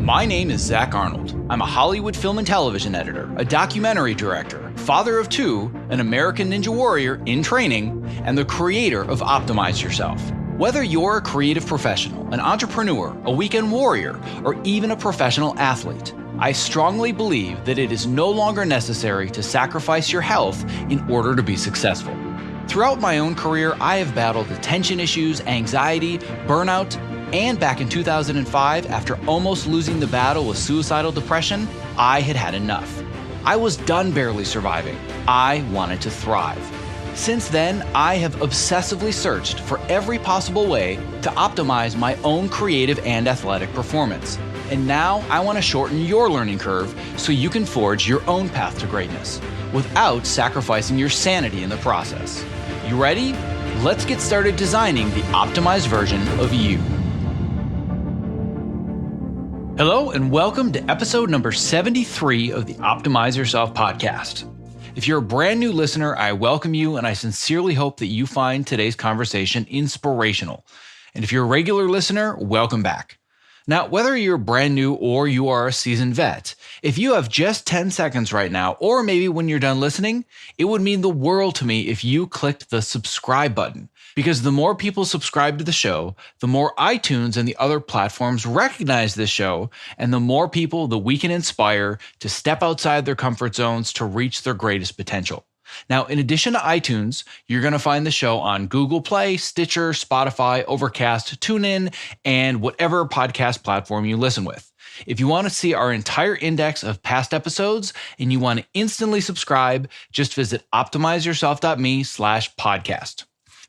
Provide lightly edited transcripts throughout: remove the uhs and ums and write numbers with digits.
My name is Zach Arnold. I'm a Hollywood film and television editor, a documentary director, father of two, an American Ninja Warrior in training, and the creator of Optimize Yourself. Whether you're a creative professional, an entrepreneur, a weekend warrior, or even a professional athlete, I strongly believe that it is no longer necessary to sacrifice your health in order to be successful. Throughout my own career, I have battled attention issues, anxiety, burnout, and back in 2005, after almost losing the battle with suicidal depression, I had had enough. I was done barely surviving. I wanted to thrive. Since then, I have obsessively searched for every possible way to optimize my own creative and athletic performance. And now I want to shorten your learning curve so you can forge your own path to greatness without sacrificing your sanity in the process. You ready? Let's get started designing the optimized version of you. Hello and welcome to episode number 73 of the Optimize Yourself podcast. If you're a brand new listener, I welcome you and I sincerely hope that you find today's conversation inspirational. And if you're a regular listener, welcome back. Now, whether you're brand new or you are a seasoned vet, if you have just 10 seconds right now, or maybe when you're done listening, it would mean the world to me if you clicked the subscribe button. Because the more people subscribe to the show, the more iTunes and the other platforms recognize this show, and the more people that we can inspire to step outside their comfort zones to reach their greatest potential. Now, in addition to iTunes, you're going to find the show on Google Play, Stitcher, Spotify, Overcast, TuneIn, and whatever podcast platform you listen with. If you want to see our entire index of past episodes and you want to instantly subscribe, just visit optimizeyourself.me/podcast.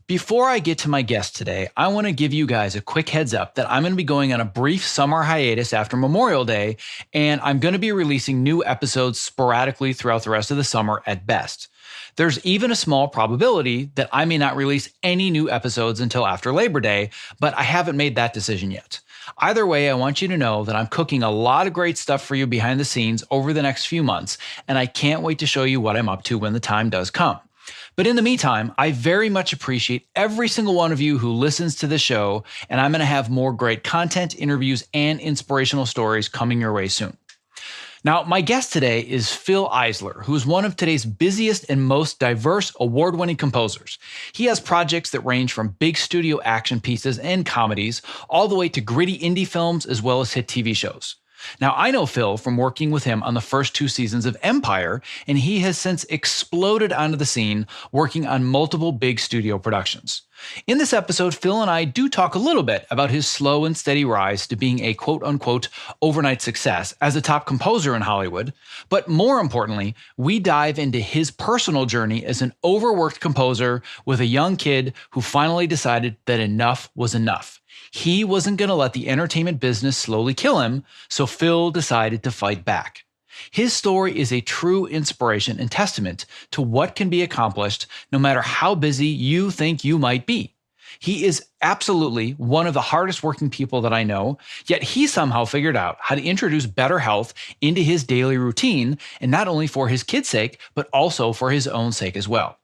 Before I get to my guest today, I want to give you guys a quick heads up that I'm going to be going on a brief summer hiatus after Memorial Day, and I'm going to be releasing new episodes sporadically throughout the rest of the summer at best. There's even a small probability that I may not release any new episodes until after Labor Day, but I haven't made that decision yet. Either way, I want you to know that I'm cooking a lot of great stuff for you behind the scenes over the next few months, and I can't wait to show you what I'm up to when the time does come. But in the meantime, I very much appreciate every single one of you who listens to the show, and I'm going to have more great content, interviews, and inspirational stories coming your way soon. Now, my guest today is Fil Eisler, who is one of today's busiest and most diverse award-winning composers. He has projects that range from big studio action pieces and comedies, all the way to gritty indie films as well as hit TV shows. Now, I know Fil from working with him on the first 2 seasons of Empire, and he has since exploded onto the scene, working on multiple big studio productions. In this episode, Fil and I do talk a little bit about his slow and steady rise to being a quote-unquote overnight success as a top composer in Hollywood, but more importantly, we dive into his personal journey as an overworked composer with a young kid who finally decided that enough was enough. He wasn't going to let the entertainment business slowly kill him, so Fil decided to fight back. His story is a true inspiration and testament to what can be accomplished no matter how busy you think you might be. He is absolutely one of the hardest working people that I know, yet he somehow figured out how to introduce better health into his daily routine, and not only for his kids' sake, but also for his own sake as well.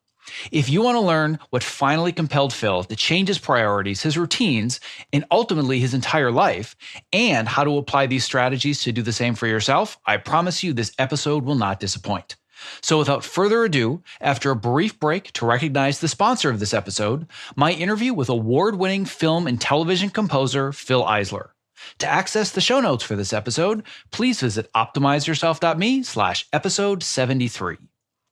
If you want to learn what finally compelled Fil to change his priorities, his routines, and ultimately his entire life, and how to apply these strategies to do the same for yourself, I promise you this episode will not disappoint. So without further ado, after a brief break to recognize the sponsor of this episode, my interview with award-winning film and television composer Fil Eisler. To access the show notes for this episode, please visit optimizeyourself.me/episode 73.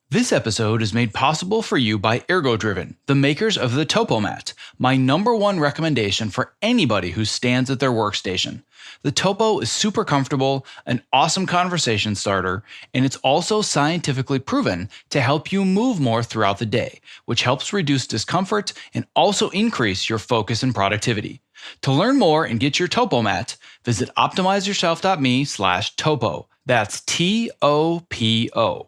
This episode is made possible for you by ErgoDriven, the makers of the Topomat, my number one recommendation for anybody who stands at their workstation. The Topo is super comfortable, an awesome conversation starter, and it's also scientifically proven to help you move more throughout the day, which helps reduce discomfort and also increase your focus and productivity. To learn more and get your Topomat, visit optimizeyourself.me/topo. That's TOPO.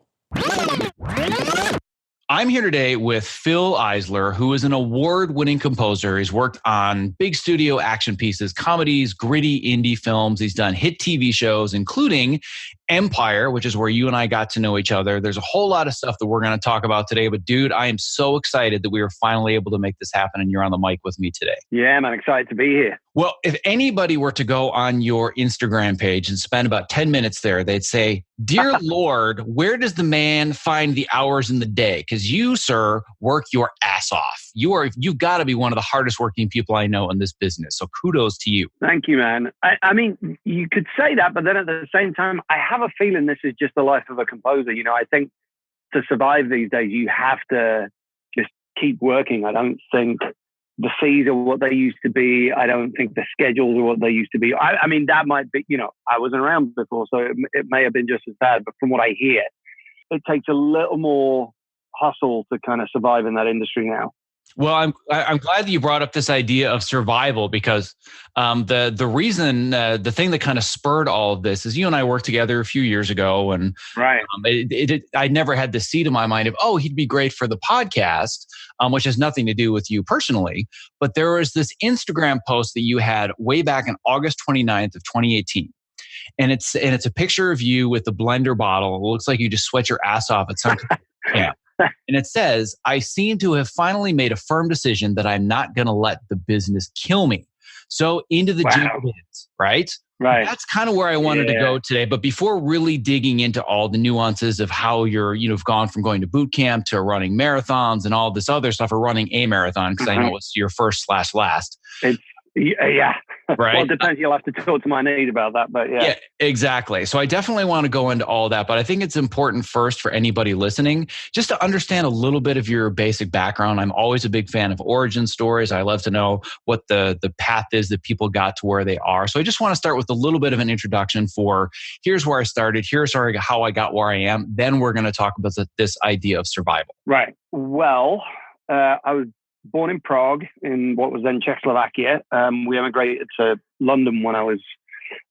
I'm here today with Fil Eisler, who is an award-winning composer. He's worked on big studio action pieces, comedies, gritty indie films. He's done hit TV shows, including empire, which is where you and I got to know each other. There's a whole lot of stuff that we're going to talk about today. But dude, I am so excited that we were finally able to make this happen and you're on the mic with me today. Yeah, man, excited to be here. Well, if anybody were to go on your Instagram page and spend about 10 minutes there, they'd say, "Dear Lord, where does the man find the hours in the day? Because you, sir, work your ass off. You've got to be one of the hardest working people I know in this business. So kudos to you." Thank you, man. I mean, you could say that, but then at the same time, I have a feeling this is just the life of a composer. You know, I think to survive these days, you have to just keep working. I don't think the fees are what they used to be. I don't think the schedules are what they used to be. I mean, that might be, I wasn't around before, so it may have been just as bad. But from what I hear, it takes a little more hustle to kind of survive in that industry now. Well, I'm glad that you brought up this idea of survival because the reason, the thing that kind of spurred all of this is you and I worked together a few years ago, and right. I never had the seed in my mind of, oh, he'd be great for the podcast, which has nothing to do with you personally. But there was this Instagram post that you had way back on August 29th of 2018. And it's a picture of you with the blender bottle. It looks like you just sweat your ass off at some camp. And it says, "I seem to have finally made a firm decision that I'm not going to let the business kill me. So into the gym it is," right? Right. That's kind of where I wanted to go today. But before really digging into all the nuances of how you've gone from going to boot camp to running marathons and all this other stuff, or running a marathon, because I know it's your first/last. Yeah. Right. Well, it depends. You'll have to talk to my need about that, but yeah. Yeah, exactly. So I definitely want to go into all that, but I think it's important first for anybody listening, just to understand a little bit of your basic background. I'm always a big fan of origin stories. I love to know what the path is that people got to where they are. So I just want to start with a little bit of an introduction for here's where I started, here's how I got where I am. Then we're going to talk about this idea of survival. Right. Well, I was born in Prague, in what was then Czechoslovakia. We emigrated to London when I was,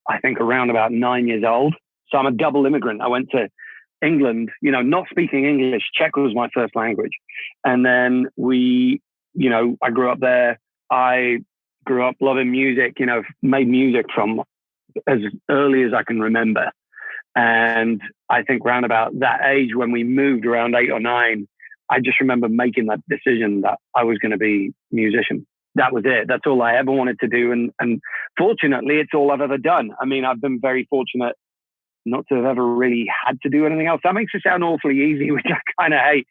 I think, around about 9 years old. So I'm a double immigrant. I went to England, not speaking English. Czech was my first language. And then I grew up there. I grew up loving music, made music from as early as I can remember. And I think around about that age, when we moved around 8 or 9, I just remember making that decision that I was going to be a musician. That was it. That's all I ever wanted to do. And fortunately, it's all I've ever done. I mean, I've been very fortunate not to have ever really had to do anything else. That makes it sound awfully easy, which I kind of hate,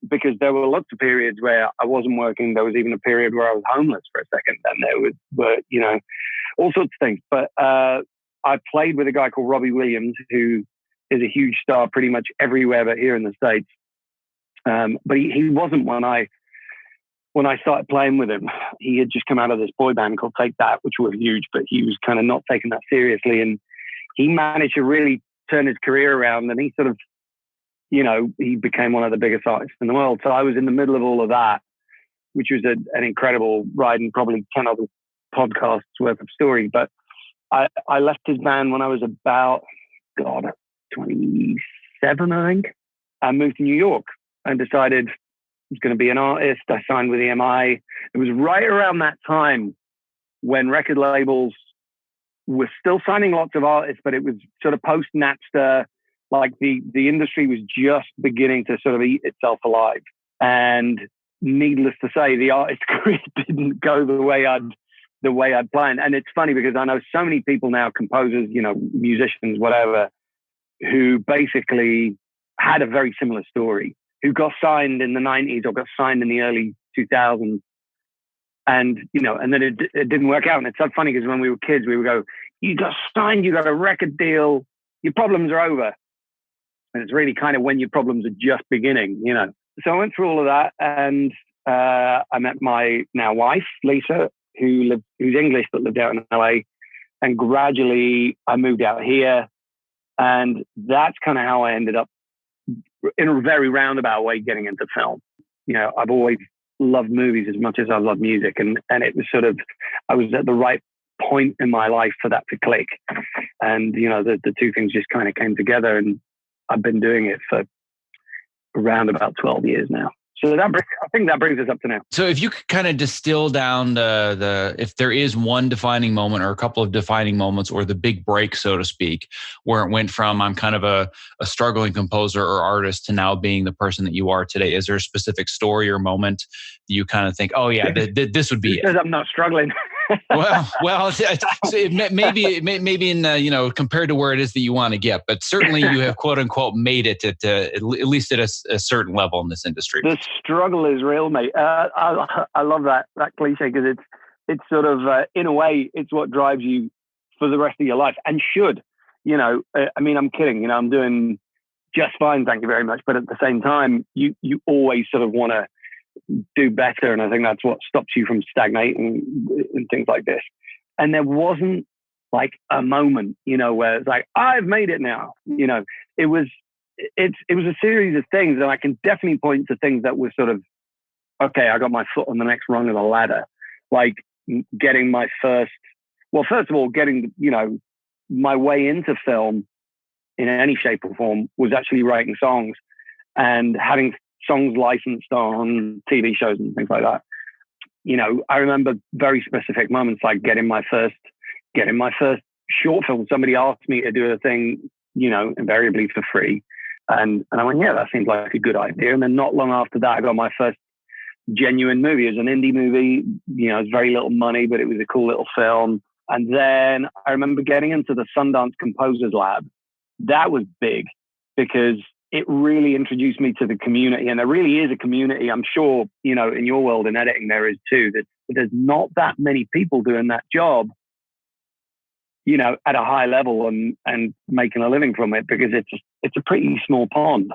because there were lots of periods where I wasn't working. There was even a period where I was homeless for a second. And there were, all sorts of things. But I played with a guy called Robbie Williams, who is a huge star pretty much everywhere but here in the States. But he wasn't when I started playing with him. He had just come out of this boy band called Take That, which was huge, but he was kind of not taking that seriously. And he managed to really turn his career around, and he sort of, he became one of the biggest artists in the world. So I was in the middle of all of that, which was an incredible ride and probably 10 other podcasts worth of story. But I left his band when I was about, 27, I think. I moved to New York and decided I was going to be an artist. I signed with EMI. It was right around that time when record labels were still signing lots of artists, but it was sort of post-Napster. Like the industry was just beginning to sort of eat itself alive. And needless to say, the artist career didn't go the way I'd planned. And it's funny because I know so many people now, composers, musicians, whatever, who basically had a very similar story, who got signed in the 90s or got signed in the early 2000s. And, and then it didn't work out. And it's so funny because when we were kids, we would go, you got signed, you got a record deal, your problems are over. And it's really kind of when your problems are just beginning, So I went through all of that, and I met my now wife, Lisa, who's English but lived out in LA. And gradually I moved out here. And that's kind of how I ended up, in a very roundabout way, getting into film. I've always loved movies as much as I love music. And it was sort of, I was at the right point in my life for that to click. And, the two things just kind of came together, and I've been doing it for around about 12 years now. So I think that brings us up to now. So if you could kind of distill down if there is one defining moment or a couple of defining moments or the big break, so to speak, where it went from I'm kind of a struggling composer or artist to now being the person that you are today, is there a specific story or moment that you kind of think, oh yeah, this would be it? Because I'm not struggling. well, so maybe in compared to where it is that you want to get, but certainly you have quote unquote made it at least at a certain level in this industry. The struggle is real, mate. I love that cliche because it's sort of in a way it's what drives you for the rest of your life and should. I mean, I'm kidding. I'm doing just fine, thank you very much. But at the same time, you always sort of want to do better. And I think that's what stops you from stagnating and things like this. And there wasn't like a moment, where it's like, I've made it now. It was a series of things. And I can definitely point to things that were sort of, okay, I got my foot on the next rung of the ladder. Like getting my first of all, getting, my way into film in any shape or form was actually writing songs and having songs licensed on TV shows and things like that. I remember very specific moments like getting my first short film. Somebody asked me to do a thing, invariably for free. And I went, yeah, that seems like a good idea. And then not long after that, I got my first genuine movie. It was an indie movie. It was very little money, but it was a cool little film. And then I remember getting into the Sundance Composers Lab. That was big because it really introduced me to the community. And there really is a community. I'm sure, in your world in editing, there is too. That there's not that many people doing that job, at a high level and making a living from it because it's a pretty small pond.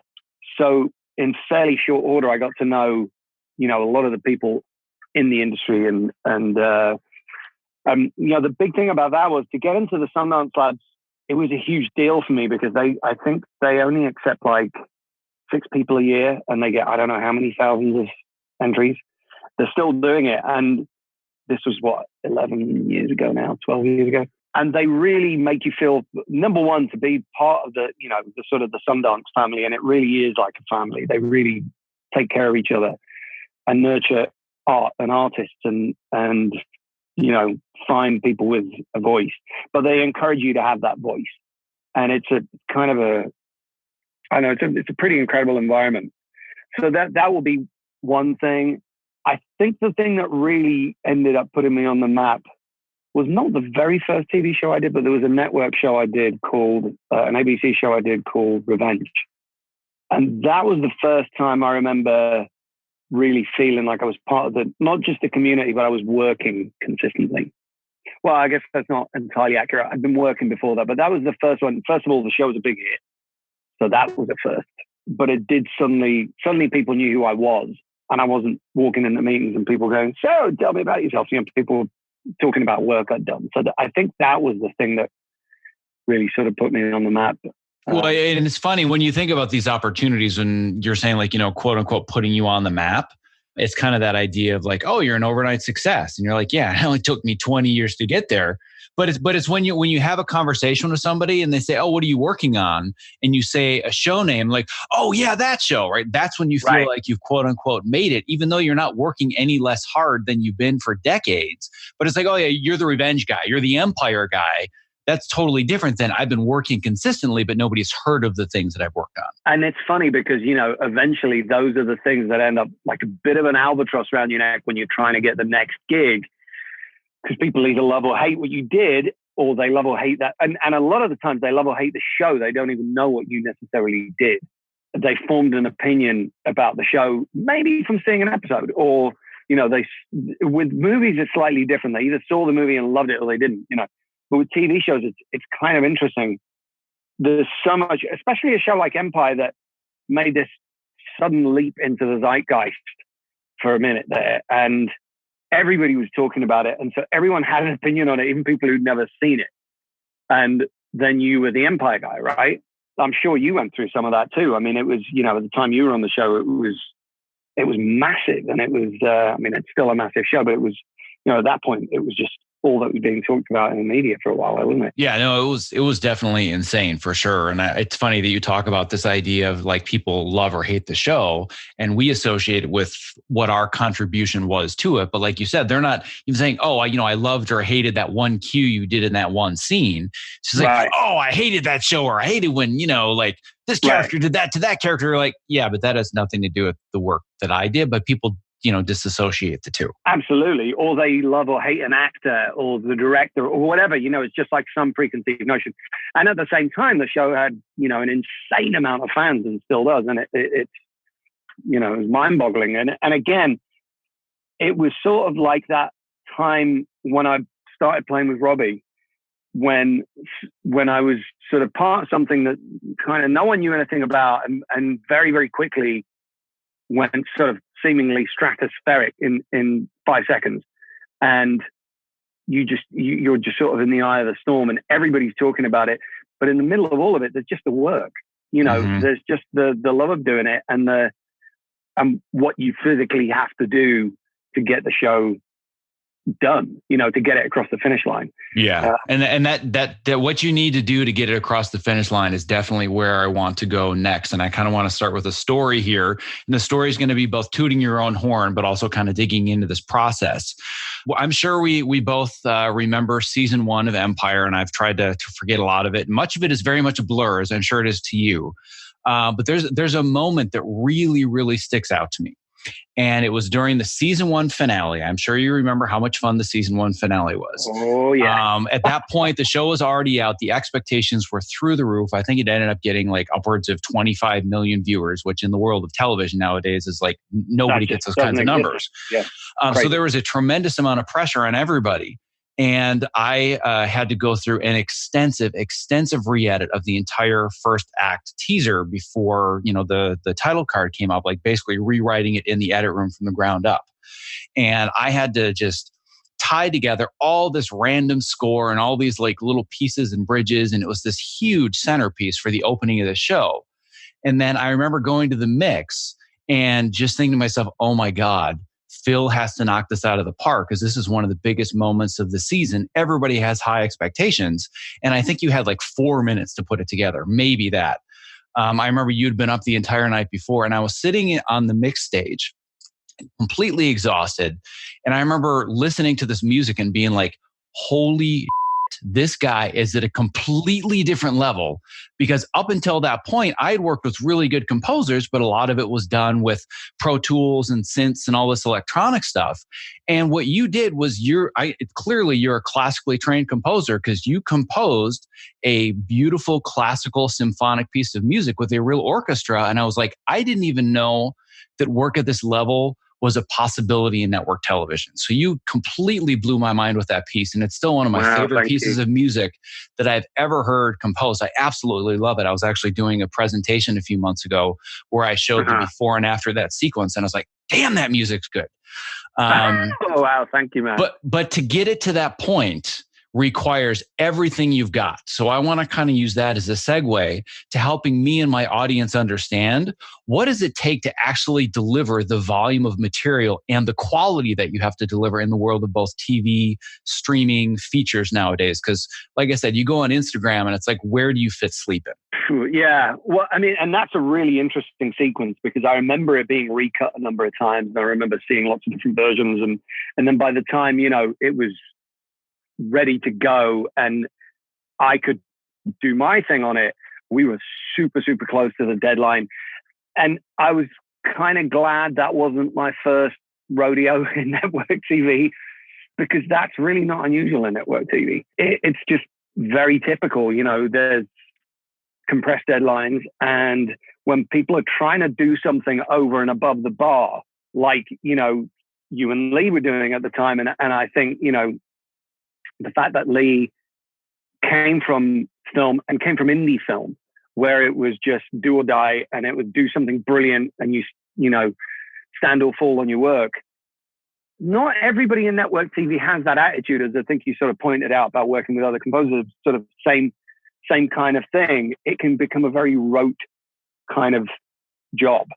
So in fairly short order, I got to know, a lot of the people in the industry and the big thing about that was to get into the Sundance Labs. It was a huge deal for me because I think they only accept like 6 people a year and they get, I don't know how many thousands of entries. They're still doing it. And this was 11 years ago now, 12 years ago. And they really make you feel, number one, to be part of the sort of the Sundance family. And it really is like a family. They really take care of each other and nurture art and artists and find people with a voice, but they encourage you to have that voice. And it's a kind of it's a pretty incredible environment. So that will be one thing. I think the thing that really ended up putting me on the map was not the very first TV show I did, but there was a network show I did called, an ABC show I did called Revenge. And that was the first time I remember really feeling like I was part of not just the community, but I was working consistently. Well, I guess that's not entirely accurate. I'd been working before that, but that was the first one. First of all, the show was a big hit. So that was the first. But it did suddenly people knew who I was. And I wasn't walking into meetings and people going, so tell me about yourself. People talking about work I'd done. So I think that was the thing that really sort of put me on the map. Well, and it's funny when you think about these opportunities when you're saying like, quote unquote, putting you on the map. It's kind of that idea of like, oh, you're an overnight success. And you're like, yeah, it only took me 20 years to get there. But it's when you have a conversation with somebody and they say, oh, what are you working on? And you say a show name like, oh yeah, that show, right? That's when you feel like you've quote unquote made it, even though you're not working any less hard than you've been for decades. But it's like, oh yeah, you're the Revenge guy. You're the Empire guy. That's totally different than I've been working consistently, but nobody's heard of the things that I've worked on. And it's funny because, eventually those are the things that end up like a bit of an albatross around your neck when you're trying to get the next gig. Because people either love or hate what you did, or they love or hate that. And a lot of the times they love or hate the show. They don't even know what you necessarily did. They formed an opinion about the show, maybe from seeing an episode, or, with movies, it's slightly different. They either saw the movie and loved it or they didn't, But with TV shows, it's kind of interesting. There's so much, especially a show like Empire that made this sudden leap into the zeitgeist for a minute there. And everybody was talking about it. And so everyone had an opinion on it, even people who'd never seen it. And then you were the Empire guy, right? I'm sure you went through some of that too. I mean, it was, at the time you were on the show, it was massive. And it was, it's still a massive show, but it was, at that point, it was just all that was being talked about in the media for a while, wasn't it? Yeah, no, it was definitely insane for sure. And it's funny that you talk about this idea of like people love or hate the show, and we associate it with what our contribution was to it. But like you said, they're not even saying, "Oh, I loved or hated that one cue you did in that one scene." It's just like, "Oh, I hated that show," or "I hated when like this character did that to that character." You're like, yeah, but that has nothing to do with the work that I did. But people disassociate the two. Absolutely. Or they love or hate an actor or the director or whatever, it's just like some preconceived notion. And at the same time, the show had, an insane amount of fans and still does. And it's it was mind boggling. And again, it was sort of like that time when I started playing with Robbie, when I was sort of part of something that kind of no one knew anything about and very, very quickly went sort of seemingly stratospheric in 5 seconds. And you're just sort of in the eye of the storm and everybody's talking about it. But in the middle of all of it, there's just the work, there's just the love of doing it and what you physically have to do to get the show done, to get it across the finish line. Yeah. And that what you need to do to get it across the finish line is definitely where I want to go next. And I kind of want to start with a story here. And the story is going to be both tooting your own horn, but also kind of digging into this process. Well, I'm sure we both remember season 1 of Empire, and I've tried to forget a lot of it. Much of it is very much a blur, as I'm sure it is to you. But there's a moment that really, really sticks out to me. And it was during the season 1 finale. I'm sure you remember how much fun the season 1 finale was. Oh, yeah. At that point, the show was already out. The expectations were through the roof. I think it ended up getting like upwards of 25 million viewers, which in the world of television nowadays is like nobody gets those kinds of numbers. Yeah. So there was a tremendous amount of pressure on everybody. And I had to go through an extensive re-edit of the entire first act teaser before, the title card came up, like basically rewriting it in the edit room from the ground up. And I had to just tie together all this random score and all these like little pieces and bridges. And it was this huge centerpiece for the opening of the show. And then I remember going to the mix and just thinking to myself, oh my God, Fil has to knock this out of the park because this is one of the biggest moments of the season. Everybody has high expectations. And I think you had like 4 minutes to put it together, maybe that. I remember you'd been up the entire night before and I was sitting on the mix stage, completely exhausted. And I remember listening to this music and being like, holy this guy is at a completely different level, because up until that point, I had worked with really good composers, but a lot of it was done with Pro Tools and synths and all this electronic stuff. And what you did was clearly you're a classically trained composer because you composed a beautiful classical symphonic piece of music with a real orchestra. And I was like, I didn't even know that work at this level was a possibility in network television. So you completely blew my mind with that piece. And it's still one of my favorite pieces of music that I've ever heard composed. I absolutely love it. I was actually doing a presentation a few months ago where I showed the before and after that sequence. And I was like, damn, that music's good. Oh, wow. Thank you, man. But to get it to that point requires everything you've got. So I want to kind of use that as a segue to helping me and my audience understand what does it take to actually deliver the volume of material and the quality that you have to deliver in the world of both TV, streaming, features nowadays. Because like I said, you go on Instagram and it's like, where do you fit sleep in? Yeah. Well, I mean, and that's a really interesting sequence because I remember it being recut a number of times. And I remember seeing lots of different versions. And then by the time, it was ready to go and I could do my thing on it, we were super, super close to the deadline. And I was kind of glad that wasn't my first rodeo in network TV because that's really not unusual in network TV. It's just very typical. There's compressed deadlines. And when people are trying to do something over and above the bar, like, you and Lee were doing at the time. And I think, the fact that Lee came from film and came from indie film, where it was just do or die, and it would do something brilliant, and you stand or fall on your work. Not everybody in network TV has that attitude, as I think you sort of pointed out about working with other composers. Sort of same kind of thing. It can become a very rote kind of job,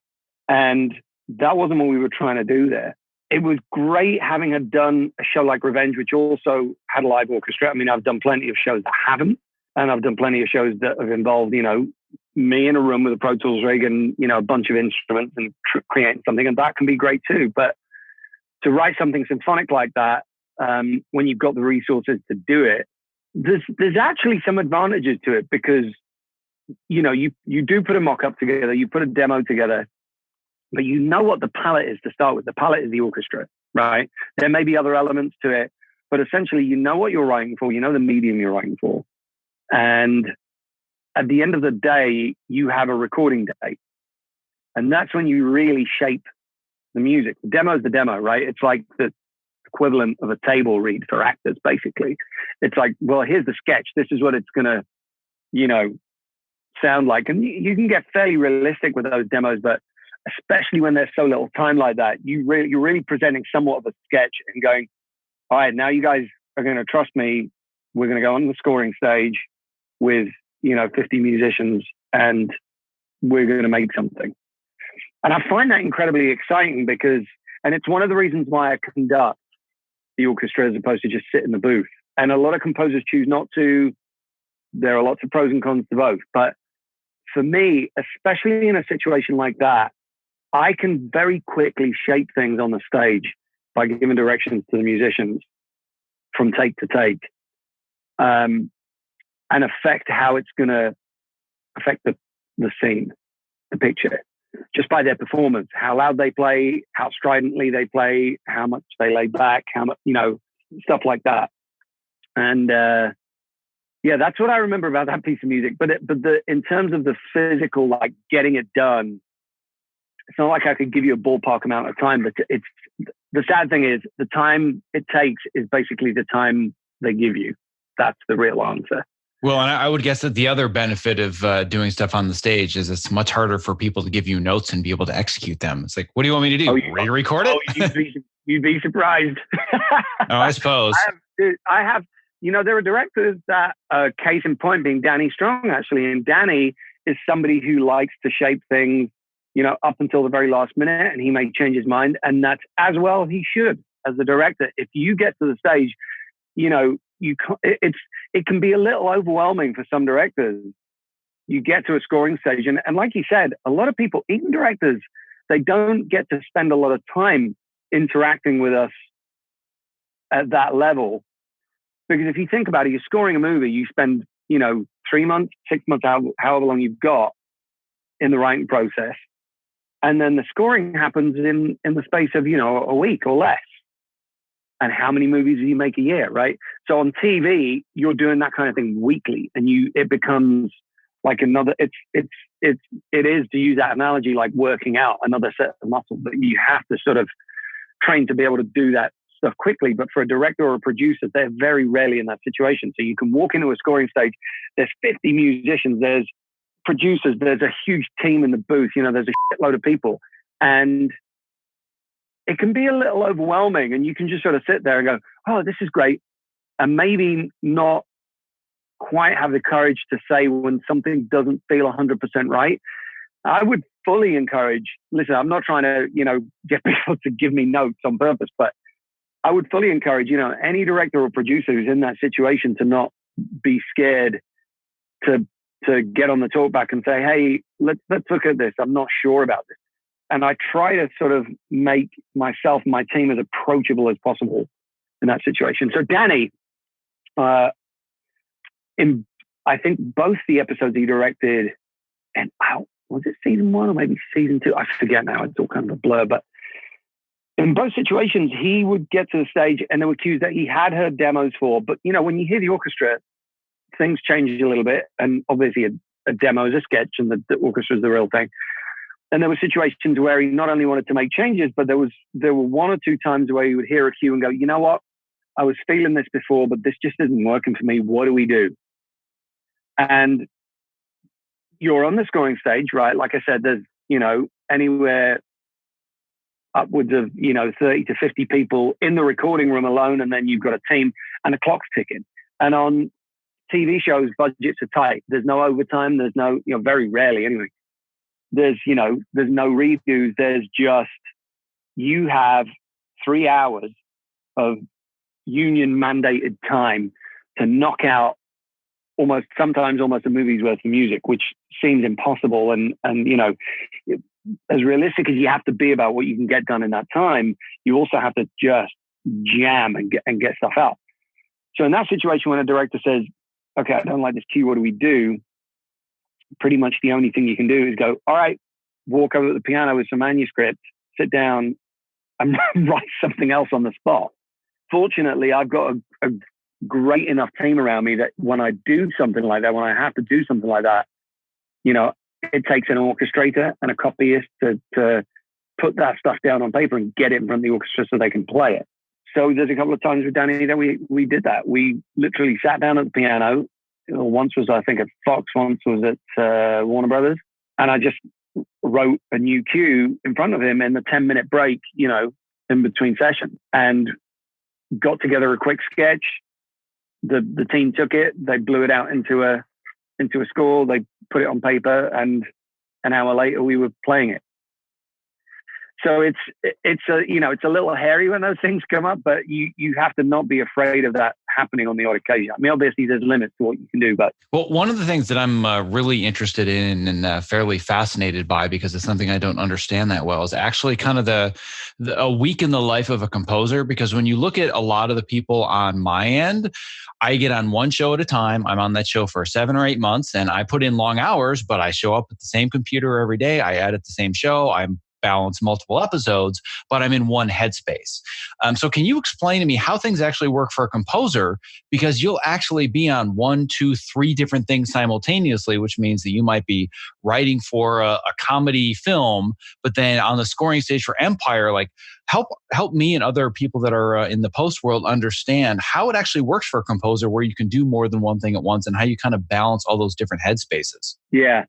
and that wasn't what we were trying to do there. it was great having had done a show like Revenge, which also had a live orchestra. I mean, I've done plenty of shows that haven't, and I've done plenty of shows that have involved, me in a room with a Pro Tools rig and, a bunch of instruments and creating something. And that can be great too. But to write something symphonic like that, when you've got the resources to do it, there's actually some advantages to it because, you do put a mock-up together, you put a demo together, but you know what the palette is to start with. The palette is the orchestra, right? There may be other elements to it, but essentially you know what you're writing for, you know the medium you're writing for. And at the end of the day, you have a recording date. And that's when you really shape the music. The demo is the demo, right? It's like the equivalent of a table read for actors, basically. It's like, well, here's the sketch. This is what it's going to, sound like. And you can get fairly realistic with those demos, but especially when there's so little time like that, you're really presenting somewhat of a sketch and going, all right, now you guys are going to trust me. We're going to go on the scoring stage with, 50 musicians and we're going to make something. And I find that incredibly exciting and it's one of the reasons why I conduct the orchestra as opposed to just sit in the booth. And a lot of composers choose not to. There are lots of pros and cons to both. But for me, especially in a situation like that, I can very quickly shape things on the stage by giving directions to the musicians from take to take, and affect how it's going to affect the scene, the picture, just by their performance, how loud they play, how stridently they play, how much they lay back, how much, stuff like that. And that's what I remember about that piece of music. But in terms of the physical, like getting it done, it's not like I could give you a ballpark amount of time, but it's the sad thing is the time it takes is basically the time they give you. That's the real answer. Well, and I would guess that the other benefit of doing stuff on the stage is it's much harder for people to give you notes and be able to execute them. It's like, what do you want me to do? Re-record it? You'd be surprised. I suppose. I have, there are directors that, case in point being Danny Strong, actually. And Danny is somebody who likes to shape things, up until the very last minute, and he may change his mind. And that's as well he should as the director. If you get to the stage, it can be a little overwhelming for some directors. You get to a scoring stage, and like you said, a lot of people, even directors, they don't get to spend a lot of time interacting with us at that level. Because if you think about it, you're scoring a movie, you spend, 3 months, 6 months, however long you've got in the writing process. And then the scoring happens in the space of, a week or less. And how many movies do you make a year, right? So on TV, you're doing that kind of thing weekly, and it becomes like another. It is, to use that analogy, like working out, another set of muscles that you have to sort of train to be able to do that stuff quickly. But for a director or a producer, they're very rarely in that situation. So you can walk into a scoring stage. There's 50 musicians. There's producers. There's a huge team in the booth. There's a shitload of people, and it can be a little overwhelming, and you can just sort of sit there and go, oh, this is great. And maybe not quite have the courage to say when something doesn't feel 100% right. I would fully encourage, listen, I'm not trying to, get people to give me notes on purpose, but I would fully encourage, any director or producer who's in that situation to not be scared to get on the talkback and say, hey, let's look at this. I'm not sure about this. And I try to sort of make myself and my team as approachable as possible in that situation. So Danny, in I think both the episodes he directed, and was it season 1 or maybe season 2? I forget now. It's all kind of a blur. But in both situations, he would get to the stage and there were cues that he had heard demos for. But, when you hear the orchestra, things change a little bit. And obviously a demo is a sketch and the orchestra is the real thing. And there were situations where he not only wanted to make changes, but there were 1 or 2 times where he would hear a cue and go, you know what? I was feeling this before, but this just isn't working for me. What do we do? And you're on the scoring stage, right? Like I said, there's, anywhere upwards of, 30 to 50 people in the recording room alone. And then you've got a team and the clock's ticking. And on TV shows, budgets are tight. There's no overtime. There's no, very rarely anyway. There's no redos. There's just, you have 3 hours of union mandated time to knock out sometimes almost a movie's worth of music, which seems impossible. And as realistic as you have to be about what you can get done in that time, you also have to just jam and get stuff out. So in that situation, when a director says, okay, I don't like this cue, what do we do? Pretty much the only thing you can do is go, all right, walk over to the piano with some manuscript, sit down and write something else on the spot. Fortunately, I've got a great enough team around me that when I do something like that, when I have to do something like that, it takes an orchestrator and a copyist to put that stuff down on paper and get it in front of the orchestra so they can play it. So there's a couple of times with Danny that we did that. We literally sat down at the piano. Once was, I think, at Fox, once was at Warner Brothers. And I just wrote a new cue in front of him in the 10-minute break, in between sessions, and got together a quick sketch. The team took it, they blew it out into a score, they put it on paper, and an hour later we were playing it. So it's a little hairy when those things come up, but you have to not be afraid of that happening on the odd occasion. I mean, obviously there's limits to what you can do, but one of the things that I'm really interested in and fairly fascinated by, because it's something I don't understand that well, is actually kind of a week in the life of a composer. Because when you look at a lot of the people on my end, I get on one show at a time. I'm on that show for 7 or 8 months, and I put in long hours, but I show up at the same computer every day. I edit the same show. I'm balance multiple episodes, but I'm in one headspace. So can you explain to me how things actually work for a composer? Because you'll actually be on 1, 2, 3 different things simultaneously, which means that you might be writing for a comedy film, but then on the scoring stage for Empire, like help me and other people that are in the post world understand how it actually works for a composer, where you can do more than one thing at once, and how you kind of balance all those different headspaces. Yeah.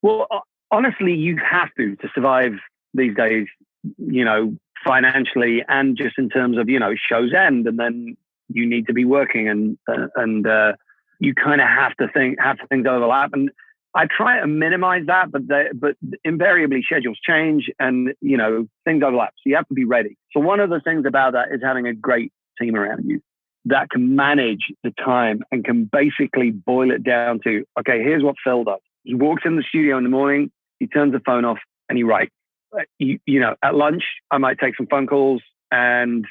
Well, honestly, you have to survive these days, financially, and just in terms of, shows end, and then you need to be working, and you kind of have things overlap. And I try to minimize that, but invariably schedules change, and things overlap. So you have to be ready. So one of the things about that is having a great team around you that can manage the time and can basically boil it down to, okay, here's what Phil does. He walks in the studio in the morning, he turns the phone off, and he writes. At lunch, I might take some phone calls and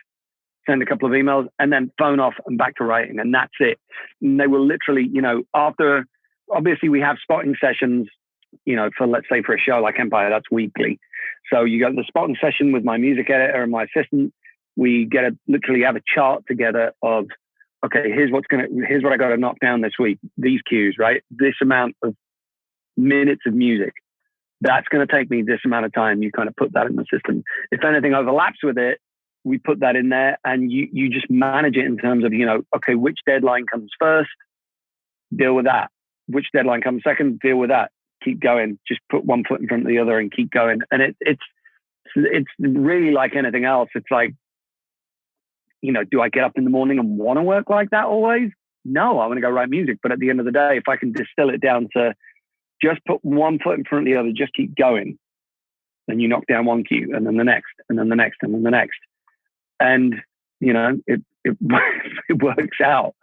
send a couple of emails, and then phone off and back to writing, and that's it. And they will literally, after, obviously we have spotting sessions, for, let's say, for a show like Empire, that's weekly. So you got the spotting session with my music editor and my assistant. We literally have a chart together of, okay, here's what I got to knock down this week. These cues, right? This amount of minutes of music. That's going to take me this amount of time. You kind of put that in the system. If anything overlaps with it, we put that in there, and you just manage it in terms of, okay, which deadline comes first, deal with that. Which deadline comes second, deal with that. Keep going. Just put one foot in front of the other and keep going. And it's really like anything else. It's like, do I get up in the morning and want to work like that always? No, I want to go write music. But at the end of the day, if I can distill it down to just put one foot in front of the other, just keep going, then you knock down one cue, and then the next, and then the next, and then the next. And, it works out.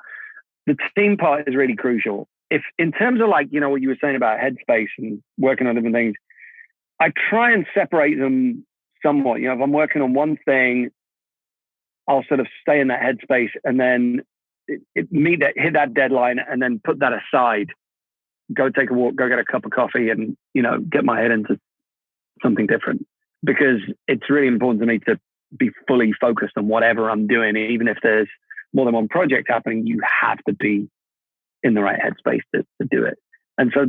The team part is really crucial. If in terms of what you were saying about headspace and working on different things, I try and separate them somewhat. If I'm working on one thing, I'll sort of stay in that headspace, and then hit that deadline, and then put that aside. Go take a walk, go get a cup of coffee, and, get my head into something different, because it's really important to me to be fully focused on whatever I'm doing. Even if there's more than one project happening, you have to be in the right headspace to do it. And so,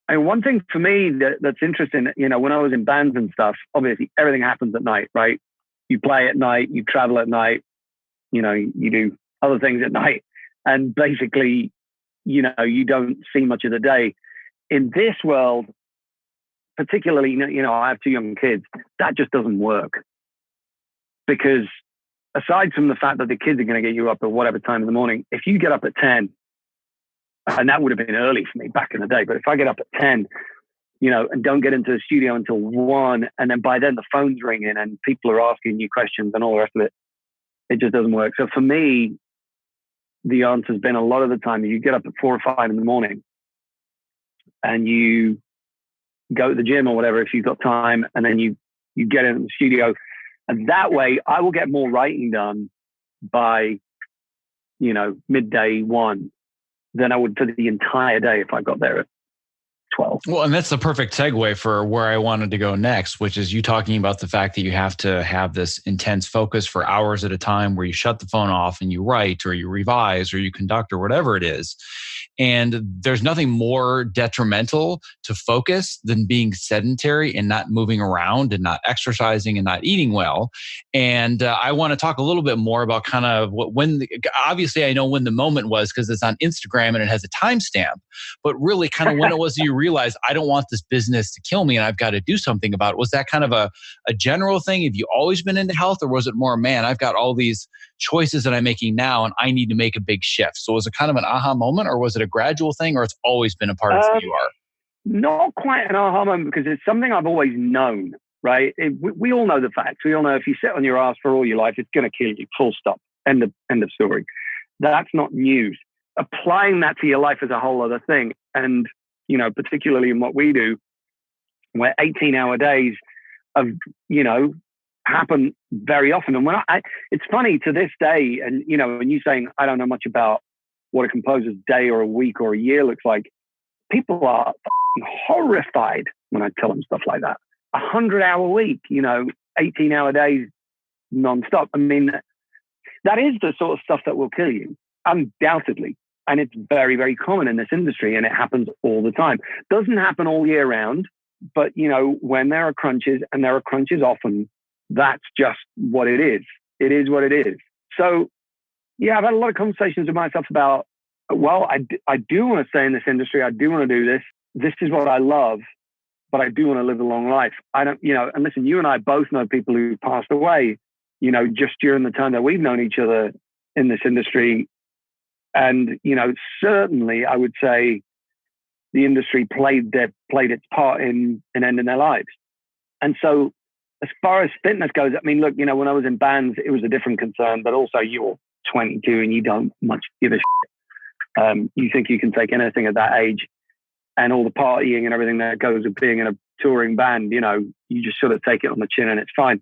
and one thing for me that's interesting, when I was in bands and stuff, obviously everything happens at night, right? You play at night, you travel at night, you do other things at night, and basically, you don't see much of the day. In this world, particularly, I have 2 young kids, that just doesn't work. Because aside from the fact that the kids are going to get you up at whatever time in the morning, if you get up at 10, and that would have been early for me back in the day, but if I get up at 10, and don't get into the studio until 1. And then by then the phone's ringing and people are asking you questions and all the rest of it. It just doesn't work. So for me, the answer's been a lot of the time you get up at 4 or 5 in the morning and you go to the gym or whatever if you've got time, and then you get in the studio. And that way I will get more writing done by, midday 1 than I would for the entire day if I got there at 12. Well, and that's the perfect segue for where I wanted to go next, which is you talking about the fact that you have to have this intense focus for hours at a time where you shut the phone off and you write or you revise or you conduct or whatever it is. And there's nothing more detrimental to focus than being sedentary and not moving around and not exercising and not eating well. And I want to talk a little bit more about kind of obviously I know when the moment was because it's on Instagram and it has a timestamp, but really kind of when it was you realized I don't want this business to kill me and I've got to do something about it. Was that kind of a general thing? Have you always been into health, or was it more, man, I've got all these choices that I'm making now and I need to make a big shift? So was it kind of an aha moment, or was it a gradual thing, or it's always been a part of who you are? Not quite an aha moment, because it's something I've always known, right? We all know the facts. We all know if you sit on your ass for all your life, it's going to kill you, full stop, end of story. That's not news. Applying that to your life is a whole other thing. And, particularly in what we do, where 18-hour days of, happen very often. And when it's funny to this day, and, when you're saying, I don't know much about what a composer's day or a week or a year looks like, people are horrified when I tell them stuff like that. 100-hour week, 18-hour days nonstop. I mean, that is the sort of stuff that will kill you, undoubtedly. And it's very, very common in this industry, and it happens all the time. Doesn't happen all year round, but, when there are crunches, and there are crunches often, that's just what it is. It is what it is. So, yeah, I've had a lot of conversations with myself about, well, I do want to stay in this industry. I do want to do this. This is what I love, but I do want to live a long life. I don't, and listen, you and I both know people who passed away, just during the time that we've known each other in this industry. And, certainly I would say the industry played its part in ending their lives. And so as far as fitness goes, I mean, look, when I was in bands, it was a different concern, but also you're 22 and you don't much give a shit. You think you can take anything at that age, and all the partying and everything that goes with being in a touring band, you just sort of take it on the chin and it's fine.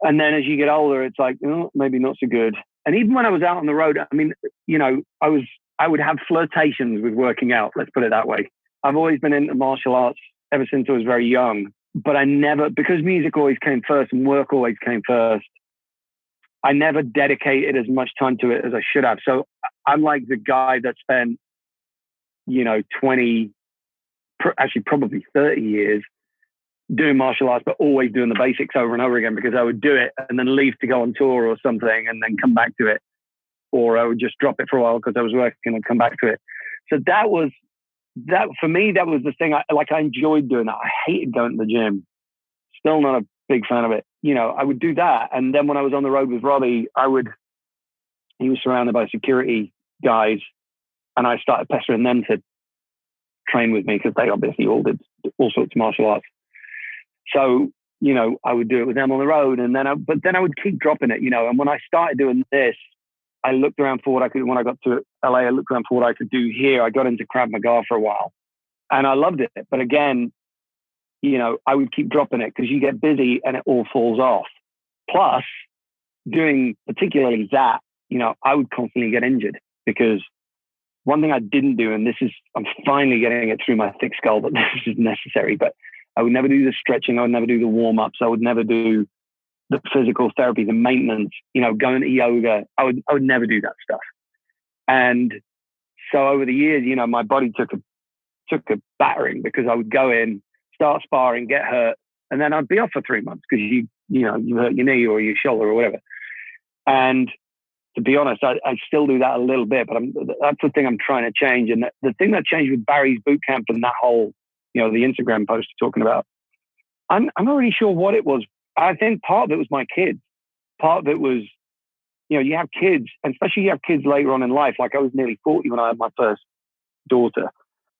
And then as you get older, it's like, maybe not so good. And even when I was out on the road, I mean, I would have flirtations with working out. Let's put it that way. I've always been into martial arts ever since I was very young, but I never, because music always came first and work always came first, I never dedicated as much time to it as I should have. So I'm like the guy that spent, 20, actually probably 30 years doing martial arts, but always doing the basics over and over again, because I would do it and then leave to go on tour or something and then come back to it. Or I would just drop it for a while because I was working and come back to it. So that for me, that was the thing. I enjoyed doing that. I hated going to the gym. Still not a big fan of it. I would do that. And then when I was on the road with Robbie, he was surrounded by security guys, and I started pestering them to train with me because they obviously all did all sorts of martial arts. So, I would do it with them on the road, and then I would keep dropping it, and when I started doing this, I looked around for what I could. When I got to LA, I looked around for what I could do here. I got into Krav Maga for a while and I loved it. But again, I would keep dropping it because you get busy and it all falls off. Plus, doing particularly that, I would constantly get injured, because one thing I didn't do, and I'm finally getting it through my thick skull that this is necessary, but I would never do the stretching. I would never do the warm-ups. I would never do the physical therapy, the maintenance, going to yoga. I would never do that stuff. And so over the years, my body took a battering, because I would go in, start sparring, get hurt, and then I'd be off for 3 months because you hurt your knee or your shoulder or whatever. And to be honest, I still do that a little bit, but that's the thing I'm trying to change. And the thing that changed with Barry's boot camp and that whole, the Instagram post you're talking about, I'm not really sure what it was. I think part of it was my kids. Part of it was, you have kids, and especially you have kids later on in life. Like I was nearly 40 when I had my first daughter.